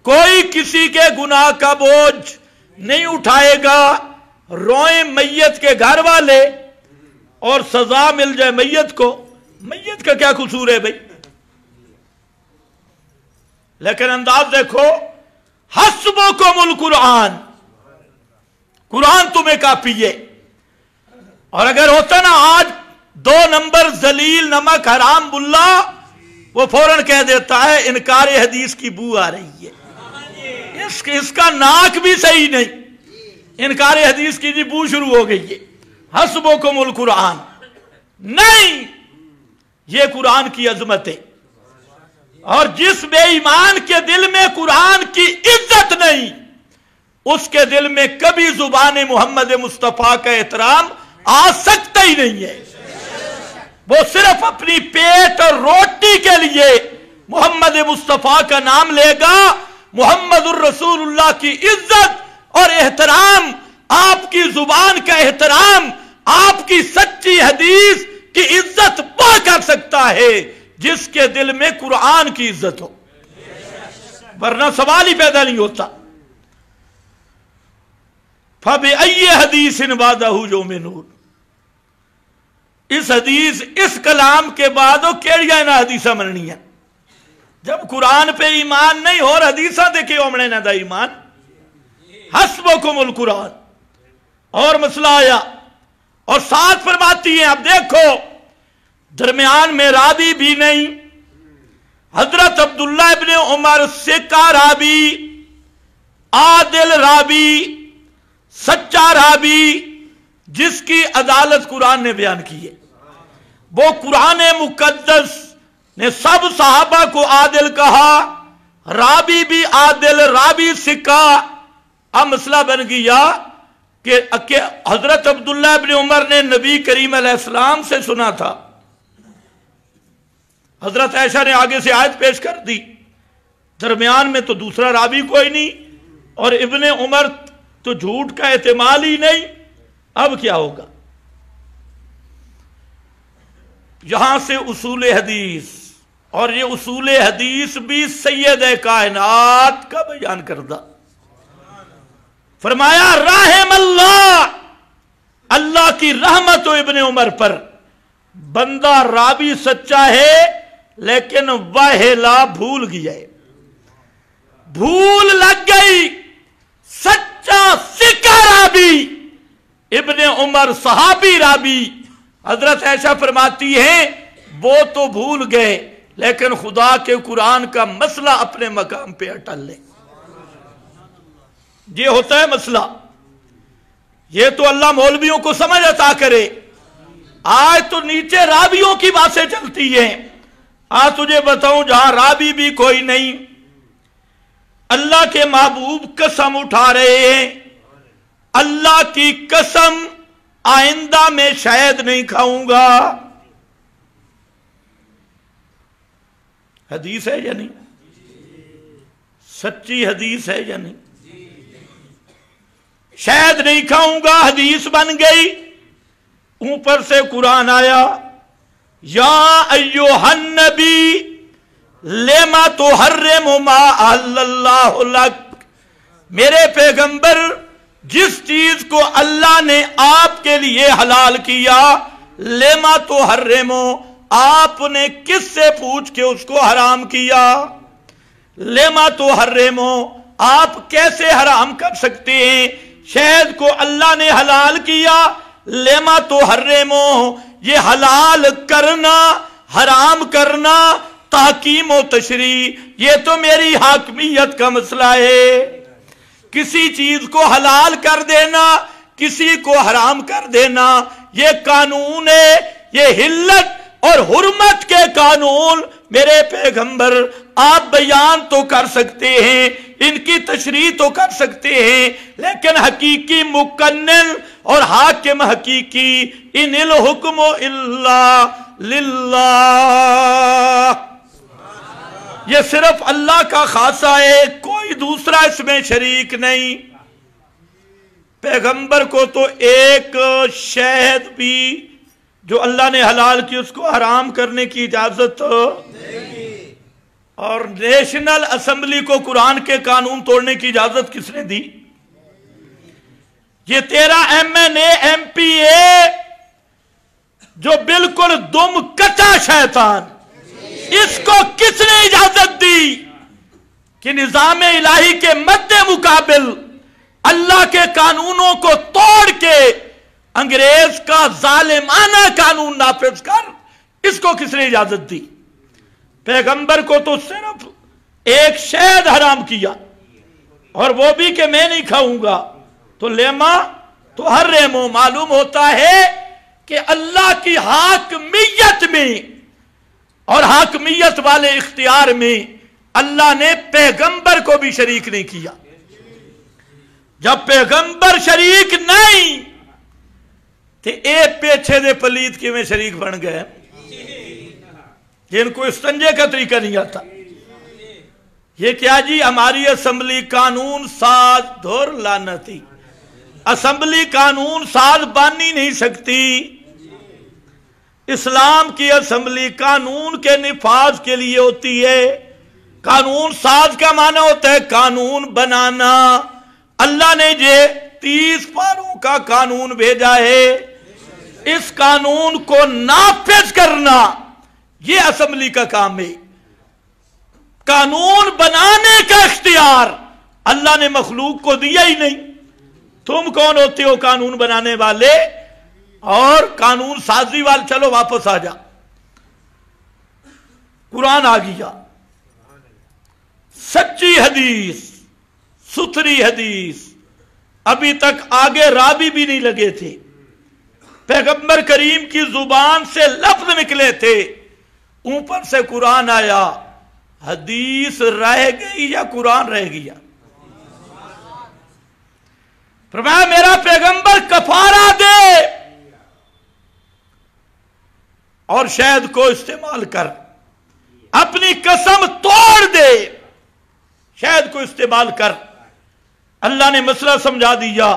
कोई किसी के गुनाह का बोझ नहीं उठाएगा। रोए मैयत के घर वाले और सजा मिल जाए मैयत को, मैयत का क्या कसूर है भाई? लेकिन अंदाज देखो, हस्बुकुमुल कुरआन, कुरान तुम्हें काफी है। और अगर होता ना आज 2 नंबर जलील नमक हराम बुल्ला, वो फौरन कह देता है इनकार हदीस की बू आ रही है, इसका नाक भी सही नहीं, इनकार हदीस की बू शुरू हो गई है। हस्बुकुमुल कुरआन, नहीं, ये कुरान की अजमत है। और जिस बेईमान के दिल में कुरान की इज्जत नहीं, उसके दिल में कभी जुबान मोहम्मद मुस्तफा का एहतराम आ सकता ही नहीं है। वो सिर्फ अपनी पेट और रोटी के लिए मोहम्मद मुस्तफा का नाम लेगा। मोहम्मदुर रसूलुल्लाह की इज्जत और एहतराम, आपकी जुबान का एहतराम, आपकी सच्ची हदीस की इज्जत वो कर सकता है जिसके दिल में कुरान की इज्जत हो, वरना सवाल ही पैदा नहीं होता। फबिअय्यि हदीसिन बादहु युमिनून, इस हदीस, इस कलाम के बाद केड़िया ना हदीसा मननी है। जब कुरान पे ईमान नहीं हो, हदीसा देखे ओमने ना दा ईमान। हस्बुकुमुल कुरान, और मसला आया और साथ फरमाती है, अब देखो दरमियान में रावी भी नहीं। हजरत अब्दुल्ला इब्ने उमर सिक्का रावी, आदिल रावी, सच्चा रावी, जिसकी अदालत कुरान ने बयान की है। वो कुरान मुकद्दस ने सब सहाबा को आदिल कहा, रावी भी आदिल, रावी सिक्का। अब मसला बन गया कि हजरत अब्दुल्ला इब्ने उमर ने नबी करीम अलैहिस्सलाम से सुना था। हजरत आयशा ने आगे से आयत पेश कर दी, दरमियान में तो दूसरा रावी कोई नहीं, और इब्ने उमर तो झूठ का एहतिमाल ही नहीं। अब क्या होगा? यहां से उसूल हदीस, और ये उसूल हदीस भी सैयद कायनात का बयान करदा। फरमाया रहमल्लाह, अल्लाह की रहमत हो इब्ने उमर पर। बंदा रावी सच्चा है लेकिन वाहेला भूल गया है, भूल लग गई। सच्चा सिक्का रावी इब्ने उमर सहाबी रावी। हजरत आयशा फरमाती हैं वो तो भूल गए, लेकिन खुदा के कुरान का मसला अपने मकाम पे अटल है। ये होता है मसला। ये तो अल्लाह मौलवियों को समझ अता करे। आज तो नीचे रावियों की बातें चलती हैं। आज तुझे बताऊं, जहां रावी भी कोई नहीं, अल्लाह के महबूब कसम उठा रहे हैं, अल्लाह की कसम आइंदा में शायद नहीं खाऊंगा। हदीस है या नहीं? सच्ची हदीस है या नहीं? शायद नहीं खाऊंगा, हदीस बन गई। ऊपर से कुरान आया, या अय्युहन नबी लेमा तुहर्रिमु मा अहल्लल्लाहु लक, मेरे पैगंबर जिस चीज को अल्लाह ने आपके लिए हलाल किया, लेमा तुहर्रिमु, आपने किससे पूछ के उसको हराम किया? लेमा तुहर्रिमु, आप कैसे हराम कर सकते हैं? शहद को अल्लाह ने हलाल किया, लेमा तुहर्रिमु, ये हलाल करना, हराम करना, ताकीम व तशरी, ये तो मेरी हाकमियत का मसला है। किसी चीज को हलाल कर देना, किसी को हराम कर देना ये कानून है, ये हिल्लत और हुर्मत के कानून मेरे पैगंबर आप बयान तो कर सकते हैं, इनकी तशरीह तो कर सकते हैं, लेकिन हकीकी मुकन्निन और हाकिम हकीकी इनिल हुक्म इल्ला लिल्लाह, ये सिर्फ अल्लाह का खासा है, कोई दूसरा इसमें शरीक नहीं। पैगंबर को तो एक शहद भी जो अल्लाह ने हलाल की उसको हराम करने की इजाजत नहीं, और नेशनल असेंबली को कुरान के कानून तोड़ने की इजाजत किसने दी? ये तेरा MNA MPA जो बिल्कुल दुम कचा शैतान, इसको किसने इजाजत दी कि निजाम इलाही के मद्दे मुकाबिल अल्लाह के कानूनों को तोड़ के अंग्रेज का जालिमाना कानून नाफिज कर? इसको किसने इजाजत दी? पैगंबर को तो सिर्फ एक शहद हराम किया, और वो भी कि मैं नहीं खाऊंगा, तो लेमा तो हर रेमो मालूम होता है कि अल्लाह की हाकमियत में और हाकमियत वाले इख्तियार में अल्लाह ने पैगंबर को भी शरीक नहीं किया। जब पैगंबर शरीक नहीं तो ए पेछे दे पलीत किवें शरीक बन गए जिनको इस्तंजे का तरीका नहीं आता। ये क्या जी, हमारी असेंबली कानून साज धोर लानती, असेंबली कानून साज बन ही नहीं सकती। इस्लाम की असेंबली कानून के निफाज के लिए होती है। कानून साज का माना होता है कानून बनाना। अल्लाह ने ये 30 पारों का कानून भेजा है, इस कानून को नाफिज करना ये असेंबली का काम है। कानून बनाने का इख्तियार अल्लाह ने मखलूक को दिया ही नहीं। तुम कौन होते हो कानून बनाने वाले और कानून साजी वाले? चलो वापस आ जा, कुरान आ गया, सच्ची हदीस, सुथरी हदीस। अभी तक आगे रावी भी नहीं लगे थे, पैगंबर करीम की जुबान से लफ्ज निकले थे, ऊपर से कुरान आया। हदीस रह गई या कुरान रह गया? फरमाया मेरा पैगंबर कफारा दे और शहद को इस्तेमाल कर, अपनी कसम तोड़ दे, शहद को इस्तेमाल कर। अल्लाह ने मसला समझा दिया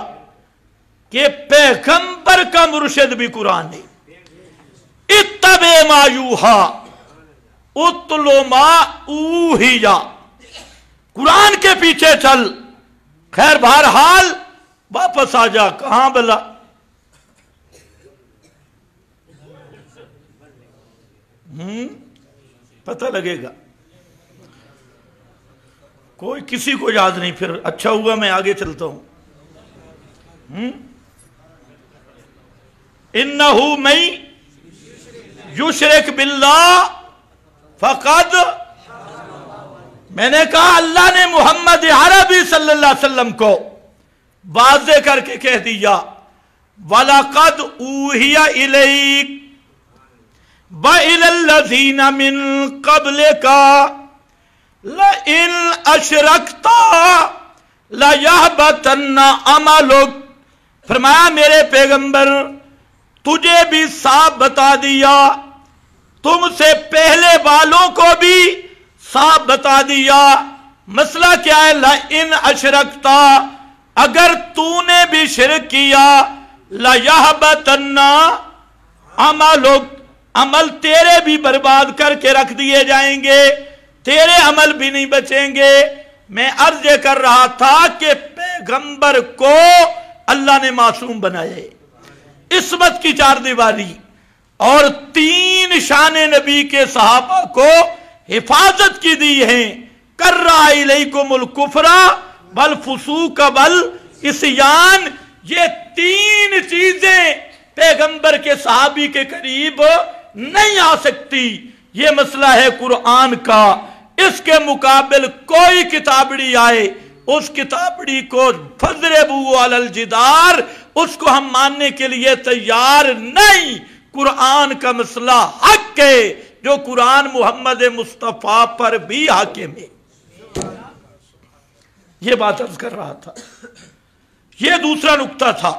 कि पैगंबर का मुर्शिद भी कुरान है। इत्तबे मा यूहा उतलो मा ऊहिया, कुरान के पीछे चल। खैर बहरहाल वापस आ जा। कहां भला? पता लगेगा, कोई किसी को याद नहीं। फिर अच्छा हुआ मैं आगे चलता हूं। इन्नहु मई युशरिक बिल्लाह फकद, मैंने कहा अल्लाह ने मोहम्मद अरबी सल्लल्लाहु अलैहि वसल्लम को वाज़े करके कह दिया, वलक़द ऊहिया इलैक व इलल्लज़ीना मिन क़ब्लिका लइन अशरकता लयहबतन्ना अमलुक। फरमाया मेरे पैगंबर तुझे भी साफ बता दिया, तुमसे पहले वालों को भी साफ बता दिया। मसला क्या है? लइन अशरकता, अगर तूने भी शिरक किया, लयहबतन्ना अमलुक, अमल तेरे भी बर्बाद करके रख दिए जाएंगे, तेरे अमल भी नहीं बचेंगे। मैं अर्ज कर रहा था कि पैगंबर को अल्लाह ने मासूम बनाए, इस्मत की 4 दीवारी और 3 शाने नबी के सहाबा को हिफाजत की दी है। कर्रा इलैकुमुल कुफ्रा बल फुसूक बल इस्यान, ये 3 चीजें पैगंबर के सहाबी के करीब नहीं आ सकती। ये मसला है कुरान का। इसके मुकाबिल कोई किताबड़ी आए, उस किताबड़ी को फजरेबू अलल जिदार, اس کو ہم ماننے کے لیے تیار نہیں. قرآن کا مسئلہ حق ہے، جو قرآن محمد مصطفیٰ پر بھی حاکم ہے. یہ بات عرض کر رہا تھا. یہ دوسرا نقطہ تھا.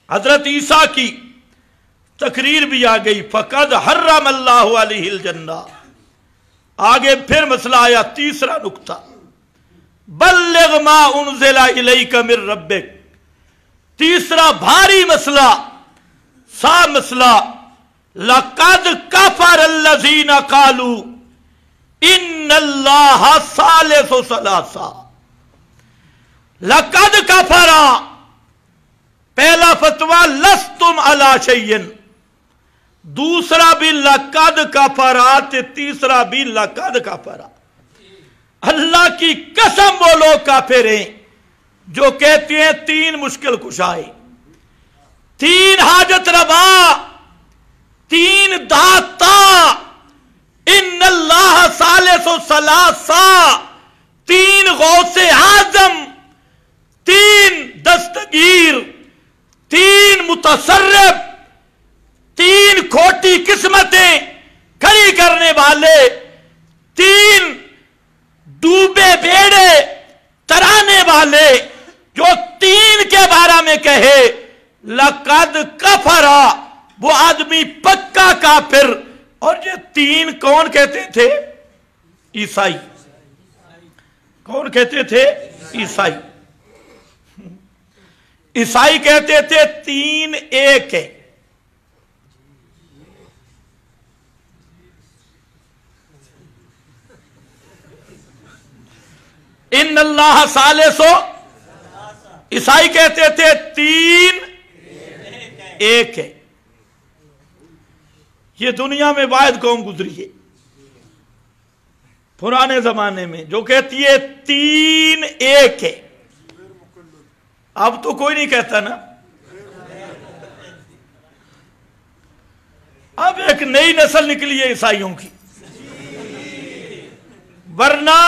حضرت عیسیٰ کی تقریر بھی آ گئی، فقد حرم اللہ علیہ الجنہ. آگے پھر مسئلہ آیا، تیسرا نقطہ، بلغ ما انزل الیک من ربک. تیسرا بھاری مسئلہ، مسئلہ، لقد کفر الذین قالوا ان اللہ ثالث ثلاثہ. لقد کفر، پہلا فتویٰ لستم علی شیء، دوسرا بھی لقد کفرات، تیسرا بھی لقد کفر. اللہ کی قسم وہ لوگ کافر ہیں جو کہتے ہیں 3 مشکل کشائے، 3 حاجت روا، 3 داتا، ان اللہ ثالث ثلاثہ، 3 غوث اعظم، 3 دستگیر، 3 متصرف، 3 کھوٹی قسمتیں کھڑی کرنے والے، 3 ڈوبے بیڑے ترانے والے، جو 3 کے بارے میں کہے لقد کفرا، وہ آدمی پکا کافر. اور یہ 3 کون کہتے تھے؟ عیسائی. کون کہتے تھے؟ عیسائی. عیسائی کہتے تھے 3 ایک ہے. ان اللہ ثالث، عیسائی کہتے تھے 3 ایک ہے. یہ دنیا میں واحد قوم گزری ہے پرانے زمانے میں جو کہتی ہے 3 ایک ہے. اب تو کوئی نہیں کہتا نا. اب ایک نئی نسل نکلی ہے عیسائیوں کی، ورنہ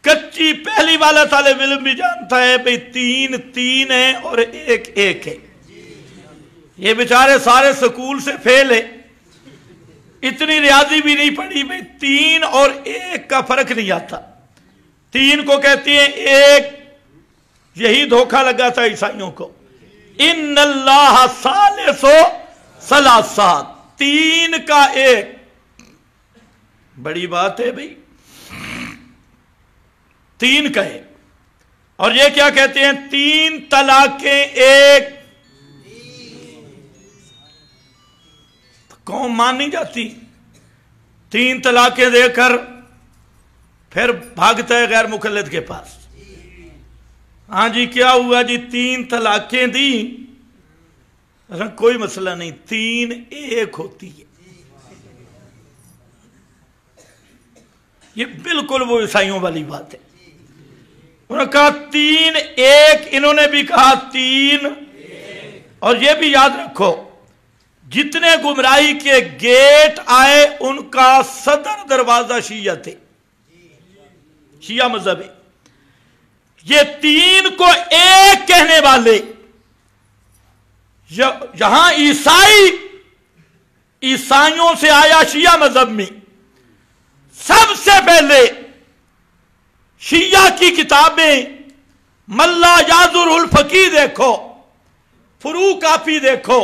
کچی پہلی والا طالب علم بھی جانتا ہے بھئی 3 3 ہے اور 1 1 ہے. یہ بیچارے سارے سکول سے فیل ہے، اتنی ریاضی بھی نہیں پڑھی بھئی 3 اور 1 کا فرق نہیں آتا. 3 کو کہتی ہیں 1. یہی دھوکہ لگا تھا عیسائیوں کو. ان اللہ ثالث ثلاثہ، 3 کا 1. بڑی بات ہے بھئی، 3 کا 1. اور یہ کیا کہتے ہیں؟ 3 طلاقیں 1. قوم مان نہیں جاتی. 3 طلاقیں دے کر پھر بھاگتا ہے غیر مقلد کے پاس. ہاں جی کیا ہوا جی؟ 3 طلاقیں دی، کوئی مسئلہ نہیں، 3 ایک ہوتی ہے. یہ بالکل وہ عیسائیوں والی بات ہے. انہوں نے کہا 3 ایک، انہوں نے بھی کہا 3. اور یہ بھی یاد رکھو، جتنے گمراہی کے گیٹ آئے ان کا صدر دروازہ شیعہ تھے، شیعہ مذہب ہے. یہ 3 کو 1 کہنے والے، یہاں عیسائیوں سے آیا شیعہ مذہب میں. سب سے پہلے شیعہ کی کتابیں ملا یازر الفقی دیکھو، فروع کافی دیکھو.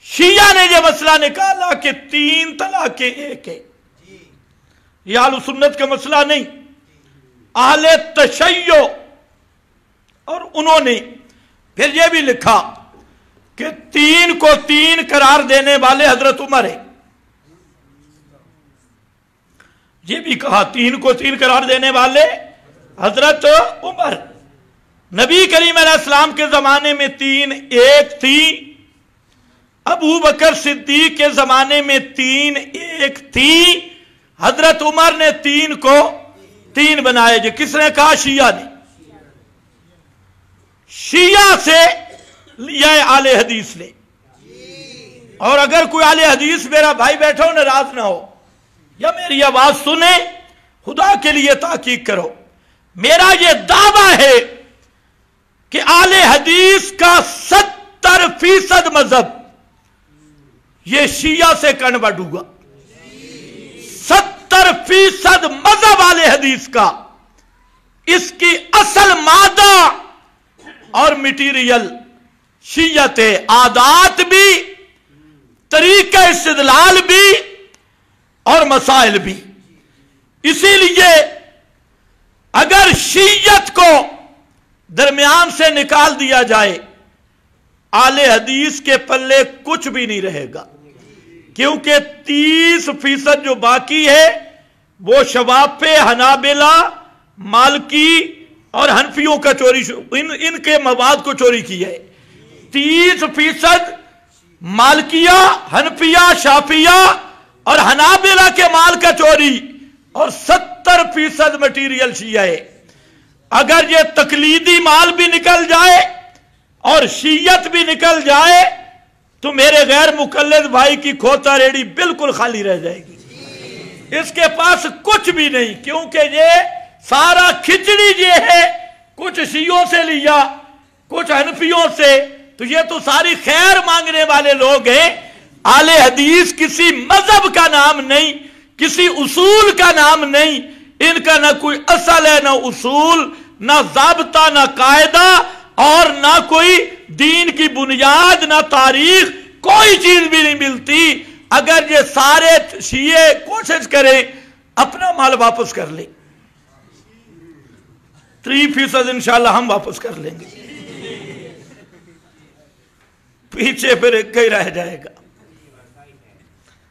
شیعہ نے یہ مسئلہ نکالا کہ 3 طلاقیں 1 ہے. یہ اہل سنت کا مسئلہ نہیں، اہل تشیع. اور انہوں نے پھر یہ بھی لکھا کہ 3 کو 3 قرار دینے والے حضرت عمر ہیں. یہ بھی کہا 3 کو 3 قرار دینے والے حضرت عمر. نبی کریم علیہ السلام کے زمانے میں 3 1 تھی، ابو بکر صدیق کے زمانے میں 3 1 تھی، حضرت عمر نے 3 کو 3 بنائے. جو کس نے کہا؟ شیعہ نے. شیعہ سے لیا ہے اہل حدیث نے. اور اگر کوئی اہل حدیث میرا بھائی بیٹھا ہو ناراض نہ ہو یا میری آواز سنے، خدا کے لیے تحقیق کرو. میرا یہ دعویٰ ہے کہ اہل حدیث हदीस का 70% मजहब ये शिया से कन्वर्ट हुआ। 70% मजहब वाले हदीस का, इसकी असल मादा और मटीरियल शियत है, आदात भी, तरीका इस्तिदलाल भी और मसाइल भी। इसीलिए अगर शियत को दरमियान से निकाल दिया जाए, आले हदीस के पल्ले कुछ भी नहीं रहेगा, क्योंकि 30% जो बाकी है वो शवाफे, हनाबिला, मालकी और हनफियों का चोरी, इनके मवाद को चोरी किया है। 30% मालकिया, हनफिया, शाफिया और हनाबिला के माल का चोरी और 70% मटीरियल शिया है। अगर ये तकलीदी माल भी निकल जाए और शियत भी निकल जाए तो मेरे गैर मुकल्लिद भाई की खोता रेडी बिल्कुल खाली रह जाएगी। इसके पास कुछ भी नहीं, क्योंकि ये सारा खिचड़ी ये है, कुछ शियों से लिया, कुछ हनफियों से, तो ये तो सारी खैर मांगने वाले लोग हैं। आले हदीस किसी मजहब का नाम नहीं, किसी उसूल का नाम नहीं, इनका ना कोई असल है, ना उसूल, ना ज़ाब्ता, ना कायदा और ना कोई दीन की बुनियाद, ना तारीख, कोई चीज भी नहीं मिलती। अगर ये सारे शिये कोशिश करें अपना माल वापस कर ले, 3% इंशाल्लाह हम वापस कर लेंगे, पीछे फिर एक ही रह जाएगा,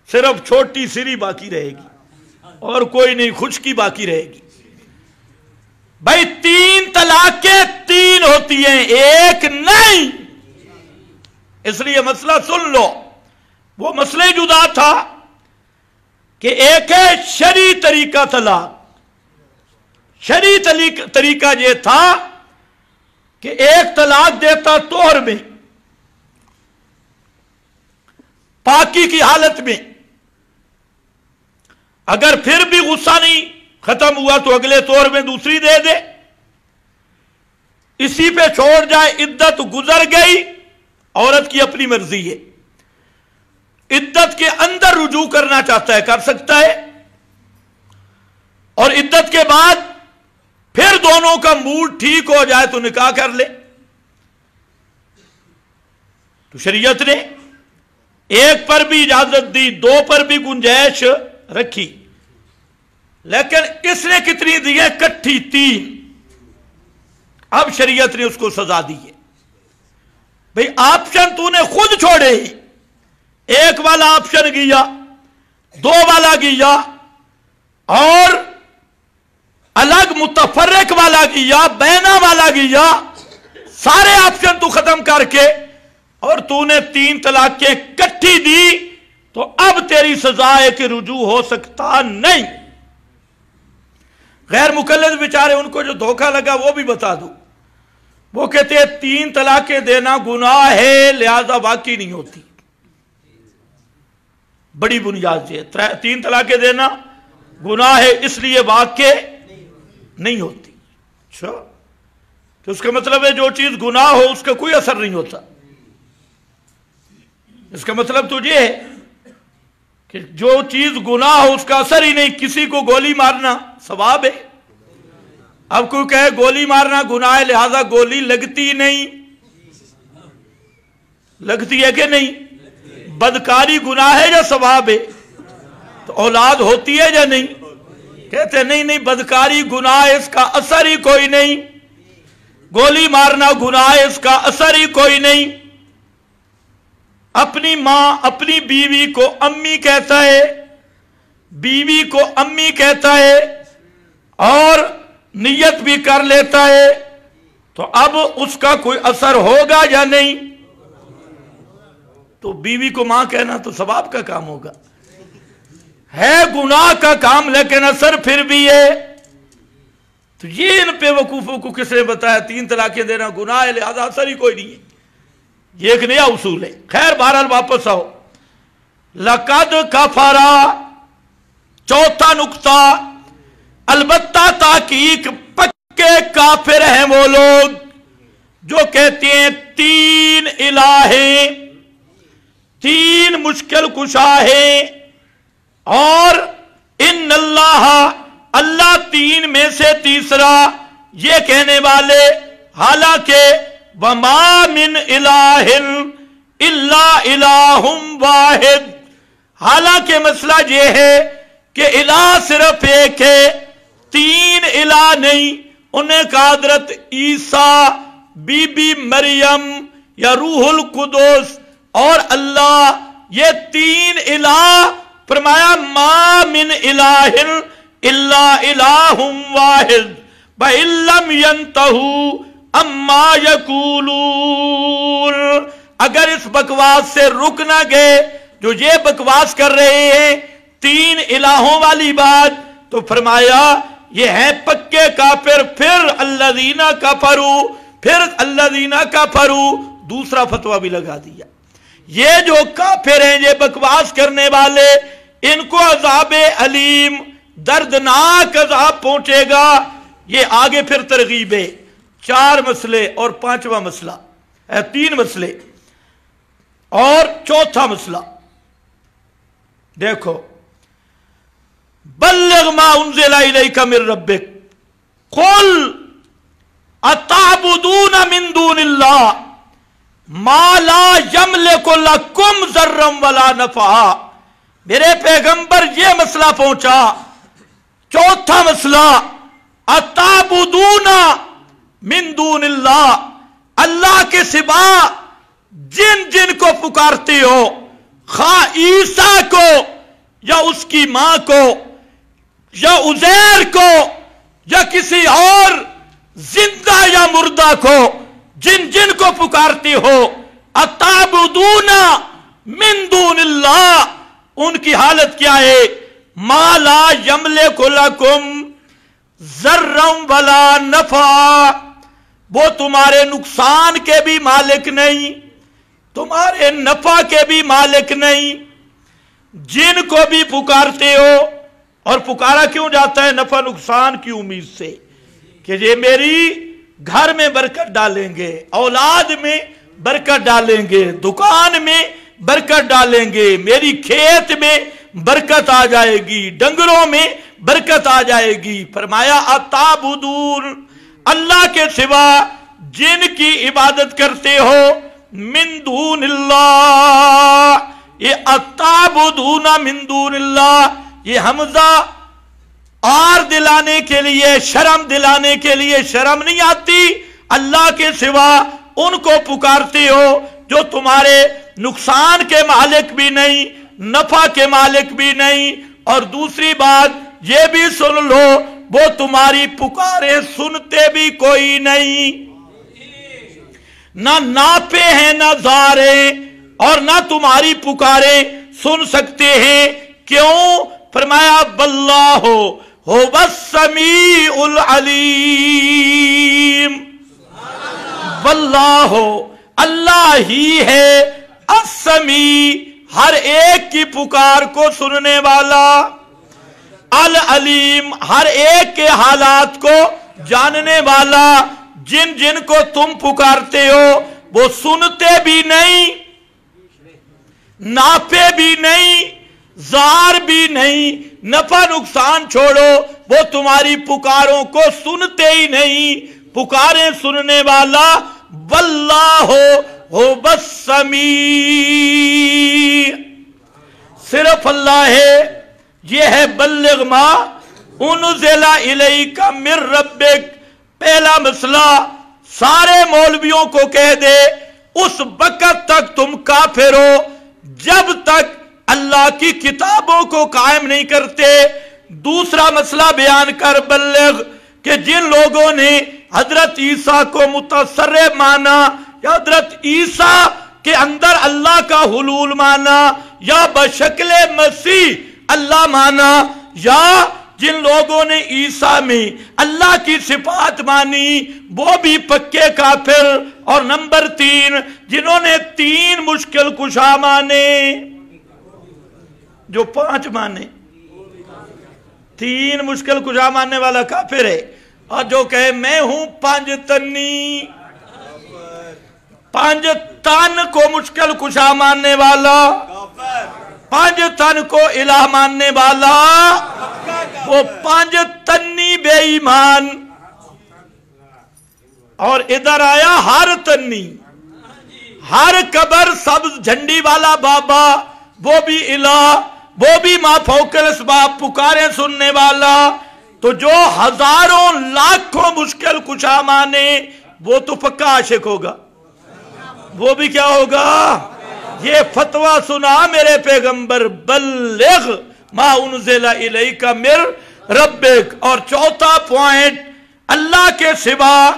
सिर्फ छोटी सिरी बाकी रहेगी और कोई नहीं, खुशकी बाकी रहेगी। भाई 3 तलाकें 3 होती हैं, एक नहीं। इसलिए मसला सुन लो, वो मसले जुदा था कि एक है शरी तरीका तलाक। शरी तरीका ये था कि एक तलाक देता तोहर में, पाकी की हालत में, अगर फिर भी गुस्सा नहीं खत्म हुआ तो अगले तौर में दूसरी दे दे, इसी पे छोड़ जाए। इद्दत गुजर गई, औरत की अपनी मर्जी है, इद्दत के अंदर रुजू करना चाहता है कर सकता है, और इद्दत के बाद फिर दोनों का मूड ठीक हो जाए तो निकाह कर ले। तो शरीयत ने एक पर भी इजाजत दी, 2 पर भी गुंजाइश रखी, लेकिन इसने कितनी दी है? इकट्ठी 3। अब शरीयत ने उसको सजा दी है। भाई ऑप्शन तूने खुद छोड़े, एक वाला ऑप्शन गिया, 2 वाला गिया और अलग मुतफर्रिक वाला गिया, बैना वाला गिया, सारे ऑप्शन तू खत्म करके और तूने 3 तलाकें इकट्ठी दी, तो अब तेरी सजा है कि रुजू हो सकता नहीं। गैर मुकल्लिद बेचारे, उनको जो धोखा लगा वो भी बता दूं, वो कहते हैं 3 तलाकें देना गुनाह है, लिहाजा वाकई नहीं होती। बड़ी बुनियाद से 3 तलाकें देना गुनाह है, इसलिए वाकई नहीं होती। अच्छा, तो उसका मतलब है जो चीज गुनाह हो उसका कोई असर नहीं होता। इसका मतलब तो ये है कि जो चीज गुनाह हो उसका असर ही नहीं। किसी को गोली मारना सवाब है, अब कोई कहे गोली मारना गुनाह है, लिहाजा गोली लगती नहीं, लगती है कि नहीं? बदकारी गुनाह है या सवाब है? तो औलाद होती है या नहीं? कहते नहीं नहीं, बदकारी गुनाह है, इसका असर ही कोई नहीं। गोली मारना गुनाह है, इसका असर ही कोई नहीं। अपनी मां अपनी बीवी को अम्मी कहता है, बीवी को अम्मी कहता है और नियत भी कर लेता है, तो अब उसका कोई असर होगा या नहीं? तो बीवी को मां कहना तो सवाब का काम होगा, है गुनाह का काम, लेकिन असर फिर भी है। तो ये इन बेवकूफों को किसने बताया 3 तलाकें देना गुनाह है, लिहाजा असर ही कोई नहीं है? ये एक नया उसूल है। खैर बहरहाल वापस आओ, लकद कफरा, चौथा नुक्ता, अलबत्ता ताकीक पक्के काफिर हैं वो लोग जो कहते हैं तीन इलाहे, तीन मुश्किल कुशा है, और इन अल्लाह तीन में से तीसरा, ये कहने वाले, हालांकि वमा मिन इलाहिन इल्ला इलाहुम वाहिद, हालांकि मसला ये है कि इलाह सिर्फ एक है, तीन इलाह नहीं। उन्हें कहा हज़रत ईसा, बीबी मरियम या रूहुल कुदुस और अल्लाह, ये तीन इलाह। फरमाया मा मिन इलाहिन इल्ला इलाहुम वाहिद व इल्लम यंतहू अम्मा यकूलून। अगर इस बकवास से रुक ना गए जो ये बकवास कर रहे हैं तीन इलाहों वाली बात, तो फरमाया ये है पक्के काफिर। फिर अल्लज़ीना कफरू, फिर अल्लज़ीना कफरू, दूसरा फतवा भी लगा दिया। ये जो काफिर हैं, ये बकवास करने वाले, इनको अज़ाबे अलीम, दर्दनाक अज़ाब पहुंचेगा। ये आगे फिर तरगीब है, 4 मसले और 5वां मसला, 3 मसले और 4था मसला। देखो, बल्लिग मा उन्ज़िला इलैका मिन रब्बिक कुल अताबुदून मिन दूनिल्लाह मा ला यमलिकु लकुम ज़र्रम वला नफ़ा। मेरे पैगंबर ये मसला पहुंचा। 4था मसला, अताबुदूना मिन दूनिल्लाह, अल्लाह के सिवा जिन जिन को पुकारते हो, खा ईसा को या उसकी मां को या उज़ैर को या किसी और जिंदा या मुर्दा को, जिन जिन को पुकारते हो, अताबुदूना मिन दूनिल्लाह, उनकी हालत क्या है? मा ला यमलिकु लकुम ज़र्रम वला नफ़ा, वो तुम्हारे नुकसान के भी मालिक नहीं, तुम्हारे नफा के भी मालिक नहीं। जिनको भी पुकारते हो, और पुकारा क्यों जाता है? नफा नुकसान की उम्मीद से कि ये मेरी घर में बरकत डालेंगे, औलाद में बरकत डालेंगे, दुकान में बरकत डालेंगे, मेरी खेत में बरकत आ जाएगी, डंगरों में बरकत आ जाएगी। फरमाया अताबुदून, अल्लाह के सिवा जिनकी इबादत करते हो, मिन दूनिल्लाह, ये अताबुदूना मिन दूनिल्लाह, ये हमजा आर दिलाने के लिए, शर्म दिलाने के लिए, शर्म नहीं आती। अल्लाह के सिवा उनको पुकारते हो जो तुम्हारे नुकसान के मालिक भी नहीं, नफा के मालिक भी नहीं। और दूसरी बात ये भी सुन लो, वो तुम्हारी पुकारे सुनते भी कोई नहीं, ना नापे हैं ना ज़ारे, और ना तुम्हारी पुकारे सुन सकते हैं। क्यों? फरमाया बल्लाहु हुवस्समीउल अलीम, बल्लाहु, अल्लाह ही है, अस्समी, हर एक की पुकार को सुनने वाला, अल अलीम, हर एक के हालात को जानने वाला। जिन जिन को तुम पुकारते हो वो सुनते भी नहीं, नापे भी नहीं, जार भी नहीं, नफा नुकसान छोड़ो, वो तुम्हारी पुकारों को सुनते ही नहीं। पुकारें सुनने वाला वल्लाहु हुवस्समी, सिर्फ अल्लाह है। ये है बल्लिग मा उन्ज़िला इलैका मिर रब्बिक। पहला मसला, सारे मौलवियों को कह दे उस वक्त तक तुम काफिर हो जब तक अल्लाह की किताबों को कायम नहीं करते। दूसरा मसला बयान कर बल्लिग कि जिन लोगों ने हजरत ईसा को मुतसर्रिफ माना, या हजरत ईसा के अंदर अल्लाह का हुलूल माना, या बशक्ले मसीह अल्लाह माना, या जिन लोगों ने ईसा में अल्लाह की सिफात मानी, वो भी पक्के काफिर। और नंबर 3, जिन्होंने 3 मुश्किल कुशा माने, जो 5 माने, 3 मुश्किल कुशा मानने वाला काफिर है। और जो कहे मैं हूं 5 तन्नी, पांच तन को मुश्किल कुशा मानने वाला, पांच तन को इलाह मानने वाला, वो पांच तन्नी बेईमान। और इधर आया हर तन्नी, हर कबर सब्ज झंडी वाला बाबा, वो भी इलाह, वो भी मा फौकल अस्बाब पुकारे सुनने वाला। तो जो हजारों लाखों मुश्किल कुशा माने वो तो पक्का आशिक होगा। वो भी क्या होगा? ये फतवा सुना मेरे पैगंबर, बल्लिग मा उनज़िला इलैका मिर रब्बिक। और चौथा पॉइंट, अल्लाह के सिवा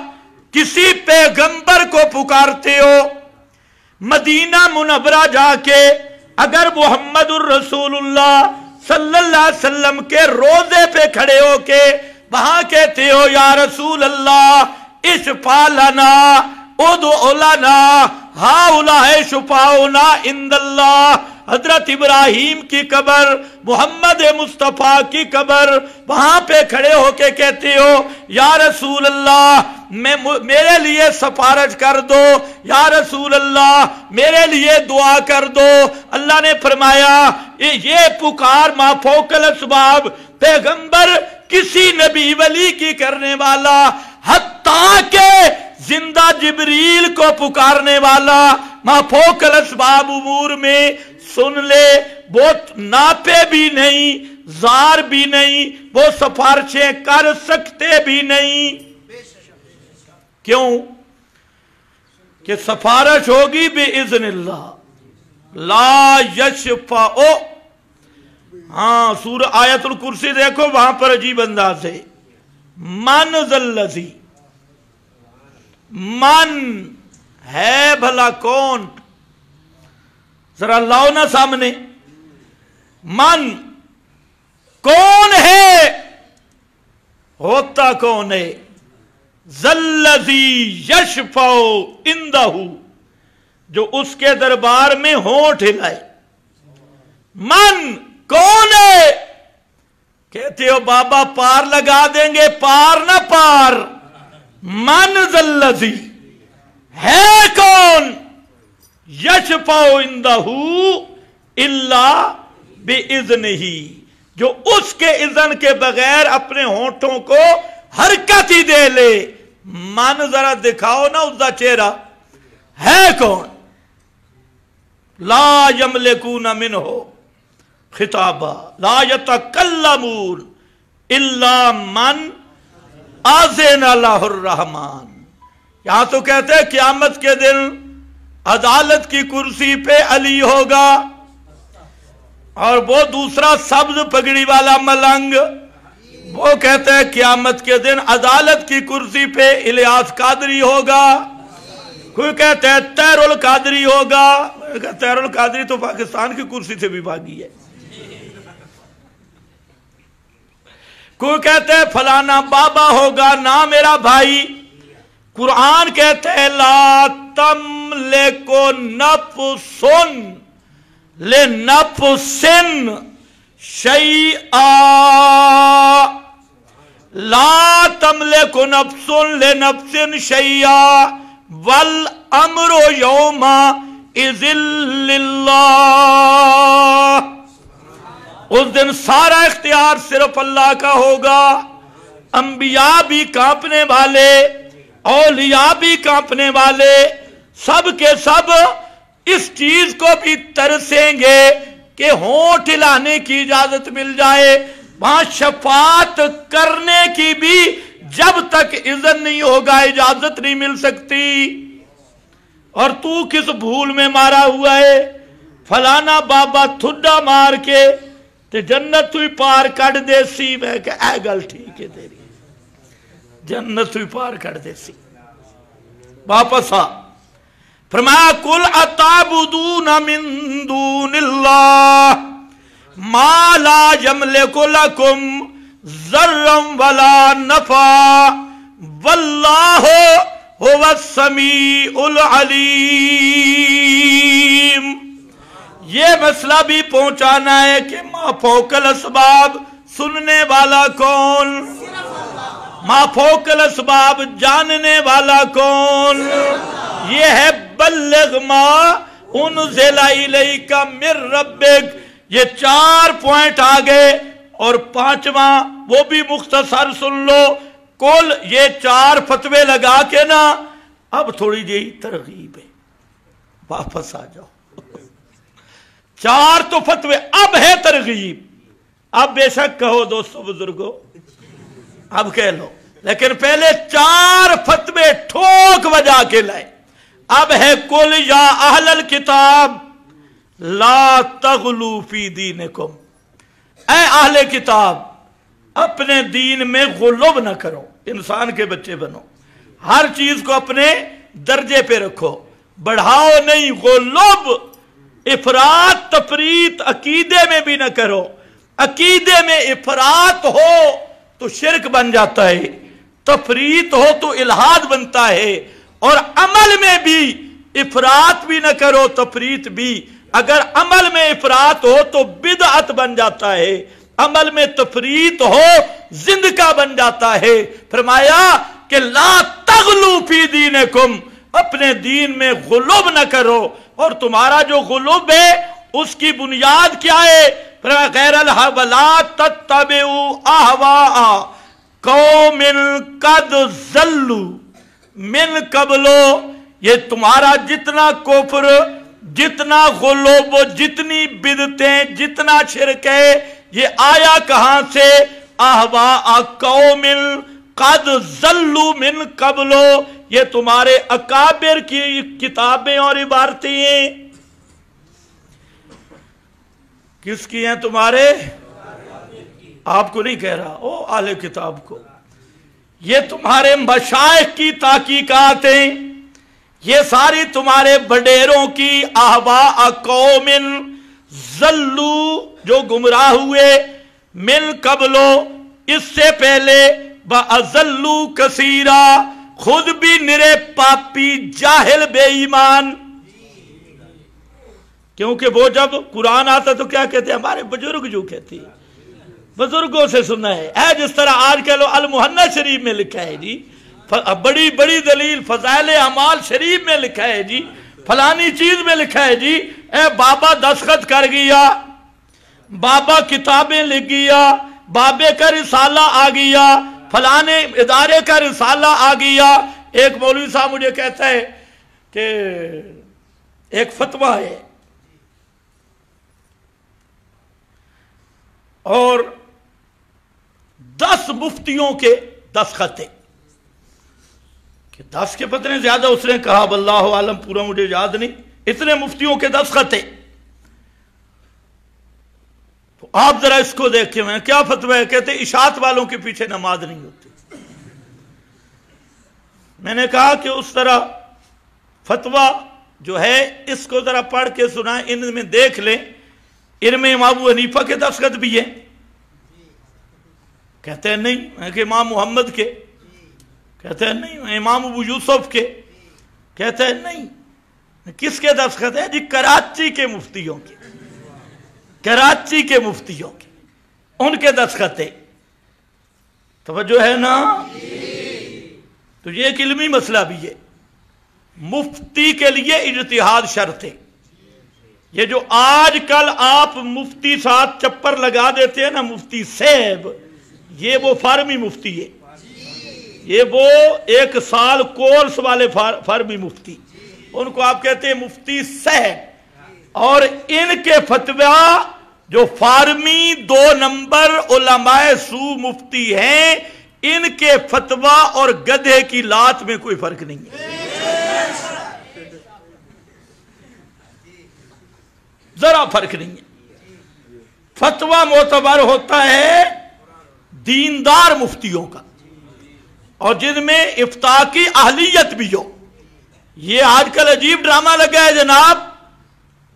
किसी पैगंबर को पुकारते हो, मदीना मुनव्वरा जाके अगर मुहम्मदुर रसूलुल्लाह सल्लल्लाहु अलैहि वसल्लम के रोजे पे खड़े होके वहां कहते हो या रसूल अल्लाह इशफा लना उदउ लना हाउलाए शुफाउना इंदल्लाह। हजरत इब्राहीम की कबर, मोहम्मद मुस्तफ़ा की कबर, वहां पे खड़े होके कहते हो या रसूल अल्लाह मेरे लिए सिफारिश कर दो, या रसूल अल्लाह मेरे लिए दुआ कर दो। अल्लाह ने फरमाया ये पुकार मा फौकल अस्बाब, पैगंबर किसी नबी वली की करने वाला, हत्ता के जिंदा जिब्रील को पुकारने वाला, मा फौकल अस्बाब उमूर में सुन ले, वो नापे भी नहीं, जार भी नहीं, वो सिफारिशें कर सकते भी नहीं। क्यों? कि सिफारिश होगी बिइज़्निल्लाह, ला यशफ़अ। हाँ, सूरह आयतुल कुर्सी देखो, वहां पर अजीब अंदाज है, मन ज़ल्लज़ी, मन है भला कौन? जरा लाओ ना सामने, मन कौन है, होता कौन है? ज़ल्लज़ी यशफ़अ इंदहू, जो उसके दरबार में होंठ हिलाए। मन कौन है? कहते हो बाबा पार लगा देंगे, पार ना पार। मन ज़ल्लज़ी है कौन? यशफ़अ इंदहू इल्ला बिइज़्निही, जो उसके इज़्न के बगैर अपने होंठों को हरकत ही दे ले। मन जरा दिखाओ ना उसका चेहरा, है कौन? ला यमलिकून मिन्हु खिताबा ला यतकल्लमून इल्ला मन आज़िना लहुर रहमान। यहां तो कहते हैं क़यामत के दिन अदालत की कुर्सी पे अली होगा, और वो दूसरा सब्ज पगड़ी वाला मलंग, वो कहते हैं क़यामत के दिन अदालत की कुर्सी पे इलियास कादरी होगा। कोई कहते हैं तैरुल कादरी होगा, तैरुल कादरी तो पाकिस्तान की कुर्सी से भी भागी है। कोई कहते हैं फलाना बाबा होगा, ना मेरा भाई। कुरान कहते हैं ला तमलिकु नफ्सुन ले नफ्सिन शैआ, ला तमलिकु नफ्सुन ले नफ्सिन शैआ वल अम्रु यौमा इज़िन लिल्लाह। उस दिन सारा इख्तियार सिर्फ अल्लाह का होगा। अंबिया भी कांपने वाले, औलिया भी कांपने वाले, सब के सब इस चीज को भी तरसेंगे कि होंठ हिलाने की इजाजत मिल जाए। वहां शफात करने की भी जब तक इज़्न नहीं होगा इजाजत नहीं मिल सकती। और तू किस भूल में मारा हुआ है? फलाना बाबा थुड्डा मार के ते जन्नत तू पार कट देसी। मैं कह गल ठीक है तेरी, जन्नत तू पार कट देसी। वापस आ, फरमाया कुल अताबुदून मिन दूनिल्लाह मा ला यमलिकु लकुम ज़र्रन वला नफा वल्लाहु हुवस समीउल अलीम। ये मसला भी पहुंचाना है कि मा फौकल अस्बाब सुनने वाला कौन, मा फौकल अस्बाब जानने वाला कौन? ये है बल्लिग मा उनज़िला इलैका मिर रब्बिक। ये 4 पॉइंट आ गए और 5वां वो भी मुख्तसर सुन लो। कुल ये 4 फतवे लगा के ना अब थोड़ी जी तरगीब है, वापस आ जाओ। 4 तो फतवे, अब है तरगीब। अब बेशक कहो दोस्तों बुजुर्गों, अब कह लो, लेकिन पहले 4 फतवे ठोक बजा के लाए। अब है कुल या अहलल किताब ला तगलू फी दीनिकुम, ऐ अहले किताब अपने दीन में गुलूब न करो। इंसान के बच्चे बनो, हर चीज को अपने दर्जे पे रखो, बढ़ाओ नहीं। गुलूब, इफरात तफरीत अकीदे में भी न करो। अकीदे में इफरात हो तो शिरक बन जाता है, तफरीत हो तो इल्हाद बनता है। और अमल में भी इफरात भी न करो, तफरीत भी। अगर अमल में इफरात हो तो बिदअत बन जाता है, अमल में तफरीत हो जिंदगा बन जाता है। फरमाया कि ला तगलू फी दीनिकुम, अपने दीन में गुलूब न करो। और तुम्हारा जो गुलूब है उसकी बुनियाद क्या है? गैरल हवला तत्तबिउ अहवा कौमिन कद ज़ल्लू मिन कबलो। ये तुम्हारा जितना कुफ्र, जितना गुलूब, जितनी बिदतें, जितना शिरक है, ये आया कहां से? अहवा कौमिन कद ज़ल्लू मिन कबलो। ये तुम्हारे अकाबिर की किताबें और इबारतें हैं। किसकी हैं? तुम्हारे, आपको नहीं कह रहा, ओ आले किताब को। ये तुम्हारे मशाइख की ताकीकात हैं, ये सारी तुम्हारे बडेरों की। अहवा कौमिन ज़ल्लू, जो गुमराह हुए, मिन कबलो, इससे पहले, बअज़ल्लू कसीरा, खुद भी निरे पापी, जाहिल, बेईमान। क्योंकि वो जब कुरान आता तो क्या कहते हैं? हमारे बुजुर्ग जो कहते हैं, बुजुर्गों से सुना है। जिस तरह आजकल अल मुहन्ना शरीफ में लिखा है जी, बड़ी बड़ी दलील फज़ाइल अमाल शरीफ में लिखा है जी, फलानी चीज में लिखा है जी। बाबा दस्तखत कर गया, बाबा किताबें लिख गया, बाबे का रिसाला आ गया, फलाने इदारे का रिसाला आ गया। एक मौलवी साहब मुझे कहता है कि एक फतवा है और 10 मुफ्तियों के दस्तखत, 10 के पता नहीं, ज्यादा उसने कहा, वल्लाहु आलम, पूरा मुझे याद नहीं, इतने मुफ्तियों के दस्तखत है। तो आप जरा इसको देखें, मैं क्या फतवा है? कहते इशात वालों के पीछे नमाज नहीं होती। मैंने कहा कि उस तरह फतवा जो है इसको जरा पढ़ के सुनाएं, इनमें देख लें, इनमें इमाम अबू हनीफा के दस्तखत भी है। कहते हैं नहीं, मैं कि इमाम मोहम्मद के। कहते हैं नहीं, इमाम अबू यूसुफ के। कहते हैं नहीं, किसके दस्तखत है जी? कराची के मुफ्तियों के, कराची के मुफ्तियों के, उनके दस्तखत है। तवज्जो है ना? तो ये एक इल्मी मसला भी है। मुफ्ती के लिए इज्तिहाद शर्त है। ये जो आजकल आप मुफ्ती साथ चप्पर लगा देते हैं ना, मुफ्ती साहब, ये वो फार्मी मुफ्ती है। ये वो 1 साल कोर्स वाले फार्मी मुफ्ती, उनको आप कहते हैं मुफ्ती साहब। और इनके फतवा जो फार्मी 2 नंबर उलमाए सू मुफ्ती हैं, इनके फतवा और गधे की लात में कोई फर्क नहीं है, जरा फर्क नहीं है। फतवा मोतबर होता है दीनदार मुफ्तियों का, और जिनमें इफ्ता की अहलियत भी हो। ये आजकल अजीब ड्रामा लगा है जनाब,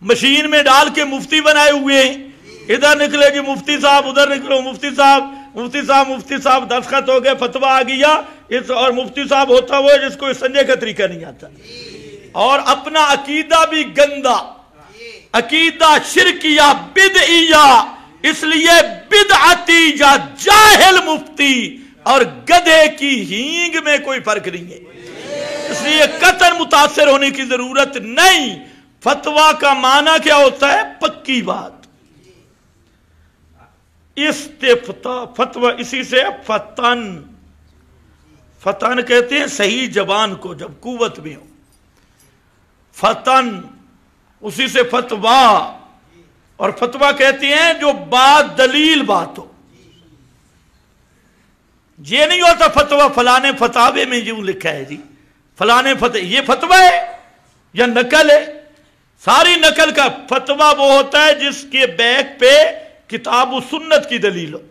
मशीन में डाल के मुफ्ती बनाए हुए हैं। इधर निकले जी मुफ्ती साहब, उधर निकलो मुफ्ती साहब, मुफ्ती साहब, मुफ्ती साहब, दस्तखत हो गए, फतवा आ गया। इस और मुफ्ती साहब होता वो जिसको संजय का तरीका नहीं आता, और अपना अकीदा भी गंदा, अकीदा शिरकिया, बिदइया। इसलिए बिदअती या जाहिल मुफ्ती और गधे की हींग में कोई फर्क नहीं है। इसलिए कतई मुतासिर होने की जरूरत नहीं। फतवा का माना क्या होता है? पक्की बात। इस्तिफ्ता फतवा इसी से फतन, फतन कहते हैं सही जबान को जब कुव्वत में हो, फतन उसी से फतवा। और फतवा कहते हैं जो बात दलील बात हो। ये नहीं होता फतवा फलाने फतावे में यूं लिखा है जी, फलाने ये फतवा है या नकल है? सारी नकल का फतवा वो होता है जिसके बैक पे किताब व सुन्नत की दलील हो,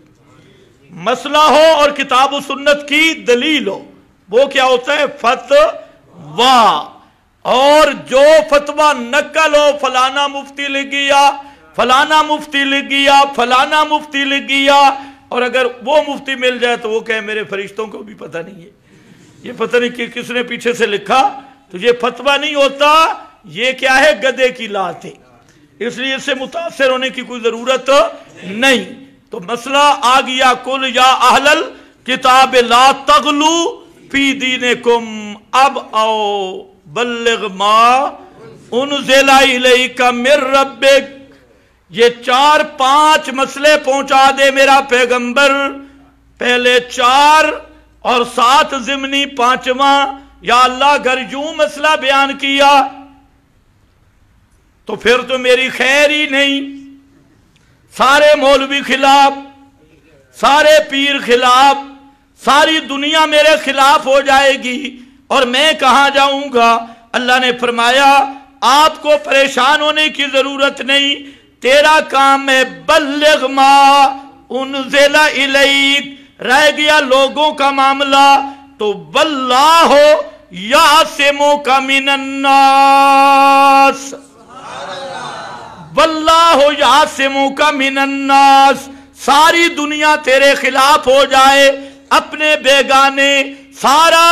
मसला हो और किताब व सुन्नत की दलील हो, वो क्या होता है? फतवा। और जो फतवा नकल हो, फलाना मुफ्ती लिख गया, फलाना मुफ्ती लिख गया, फलाना मुफ्ती लिख गया, और अगर वो मुफ्ती मिल जाए तो वो कहे मेरे फरिश्तों को भी पता नहीं है, ये पता नहीं कि किसने पीछे से लिखा, तो ये फतवा नहीं होता, ये क्या है? गधे की लात है। इसलिए इससे मुतासिर होने की कोई जरूरत नहीं। तो मसला आ गया, कुल या अहलल किताब ला तगलू फी दीनिकुम, अब आओ बल्लिग मा उनज़िला इलैका मिर रब्बिक। ये 4-5 मसले पहुंचा दे मेरा पैगंबर, पहले 4 और 7 ज़िमनी 5वां। या अल्लाह अगर यूं मसला बयान किया तो फिर तो मेरी खैर ही नहीं। सारे मौलवी खिलाफ, सारे पीर खिलाफ, सारी दुनिया मेरे खिलाफ हो जाएगी और मैं कहां जाऊंगा? अल्लाह ने फरमाया आपको परेशान होने की जरूरत नहीं, तेरा काम है बल्लिग मा उनज़िला इलैक। रह गया लोगों का मामला, तो वल्लाहु यासिमुका मिनन्नास, वल्लाहु यासिमुका मिनन्नास। सारी दुनिया तेरे खिलाफ हो जाए, अपने बेगाने, सारा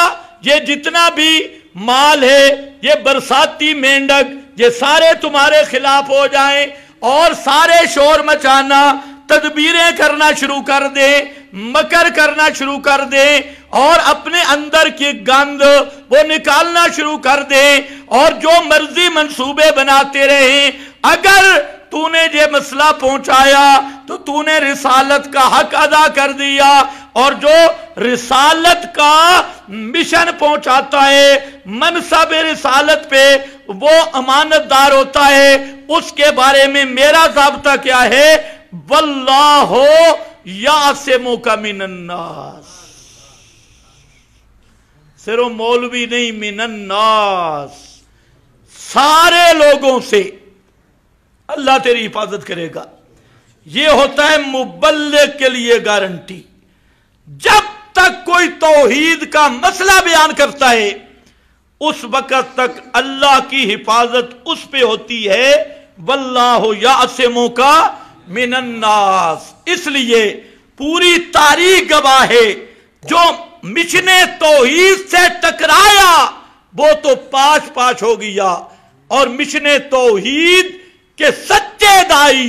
ये जितना भी माल है, ये बरसाती मेंढक, ये सारे तुम्हारे खिलाफ हो जाएं और सारे शोर मचाना, तदबीरें करना शुरू कर दे, मकर करना शुरू कर दे और अपने अंदर की गंद वो निकालना शुरू कर दे और जो मर्जी मंसूबे बनाते रहे। अगर तूने ये मसला पहुंचाया तो तूने रिसालत का हक अदा कर दिया, और जो रिसालत का मिशन पहुंचाता है, मनसब रिसालत पे वो अमानतदार होता है, उसके बारे में मेरा ज़ाब्ता क्या है? वल्लाहु यासिमुका मिनन्नास। सिर्फ मौलवी नहीं, मिनन्नास, सारे लोगों से अल्लाह तेरी हिफाजत करेगा। यह होता है मुबल्लिग के लिए गारंटी। जब तक कोई तौहीद का मसला बयान करता है उस वक्त तक अल्लाह की हिफाजत उस पे होती है, वल्लाहु यासिमुका मिनन्नास। इसलिए पूरी तारीख गवाह है, जो मिशने तौहीद से टकराया वो तो पाश हो गया, और मिशने तौहीद के सच्चे दाई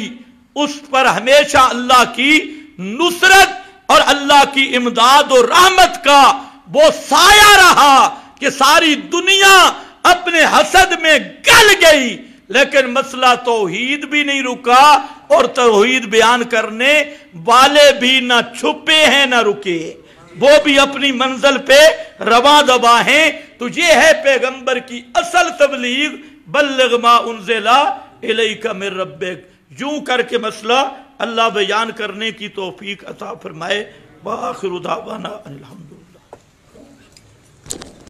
उस पर हमेशा अल्लाह की नुसरत और अल्लाह की इमदाद और रहमत का वो साया रहा कि सारी दुनिया अपने हसद में गल गई, लेकिन मसला तौहीद भी नहीं रुका और तौहीद बयान करने वाले भी ना छुपे हैं ना रुके, वो भी अपनी मंजिल पे रवा दबा हैं। तो ये है पैगंबर की असल तबलीग, बल्लिग मा उनज़िला इलैका मिर रब्बिक। यूं करके मसला अल्लाह बयान करने की तौफीक अता फरमाए। व आखिरु दावाना अनिल हम्दुलिल्लाह।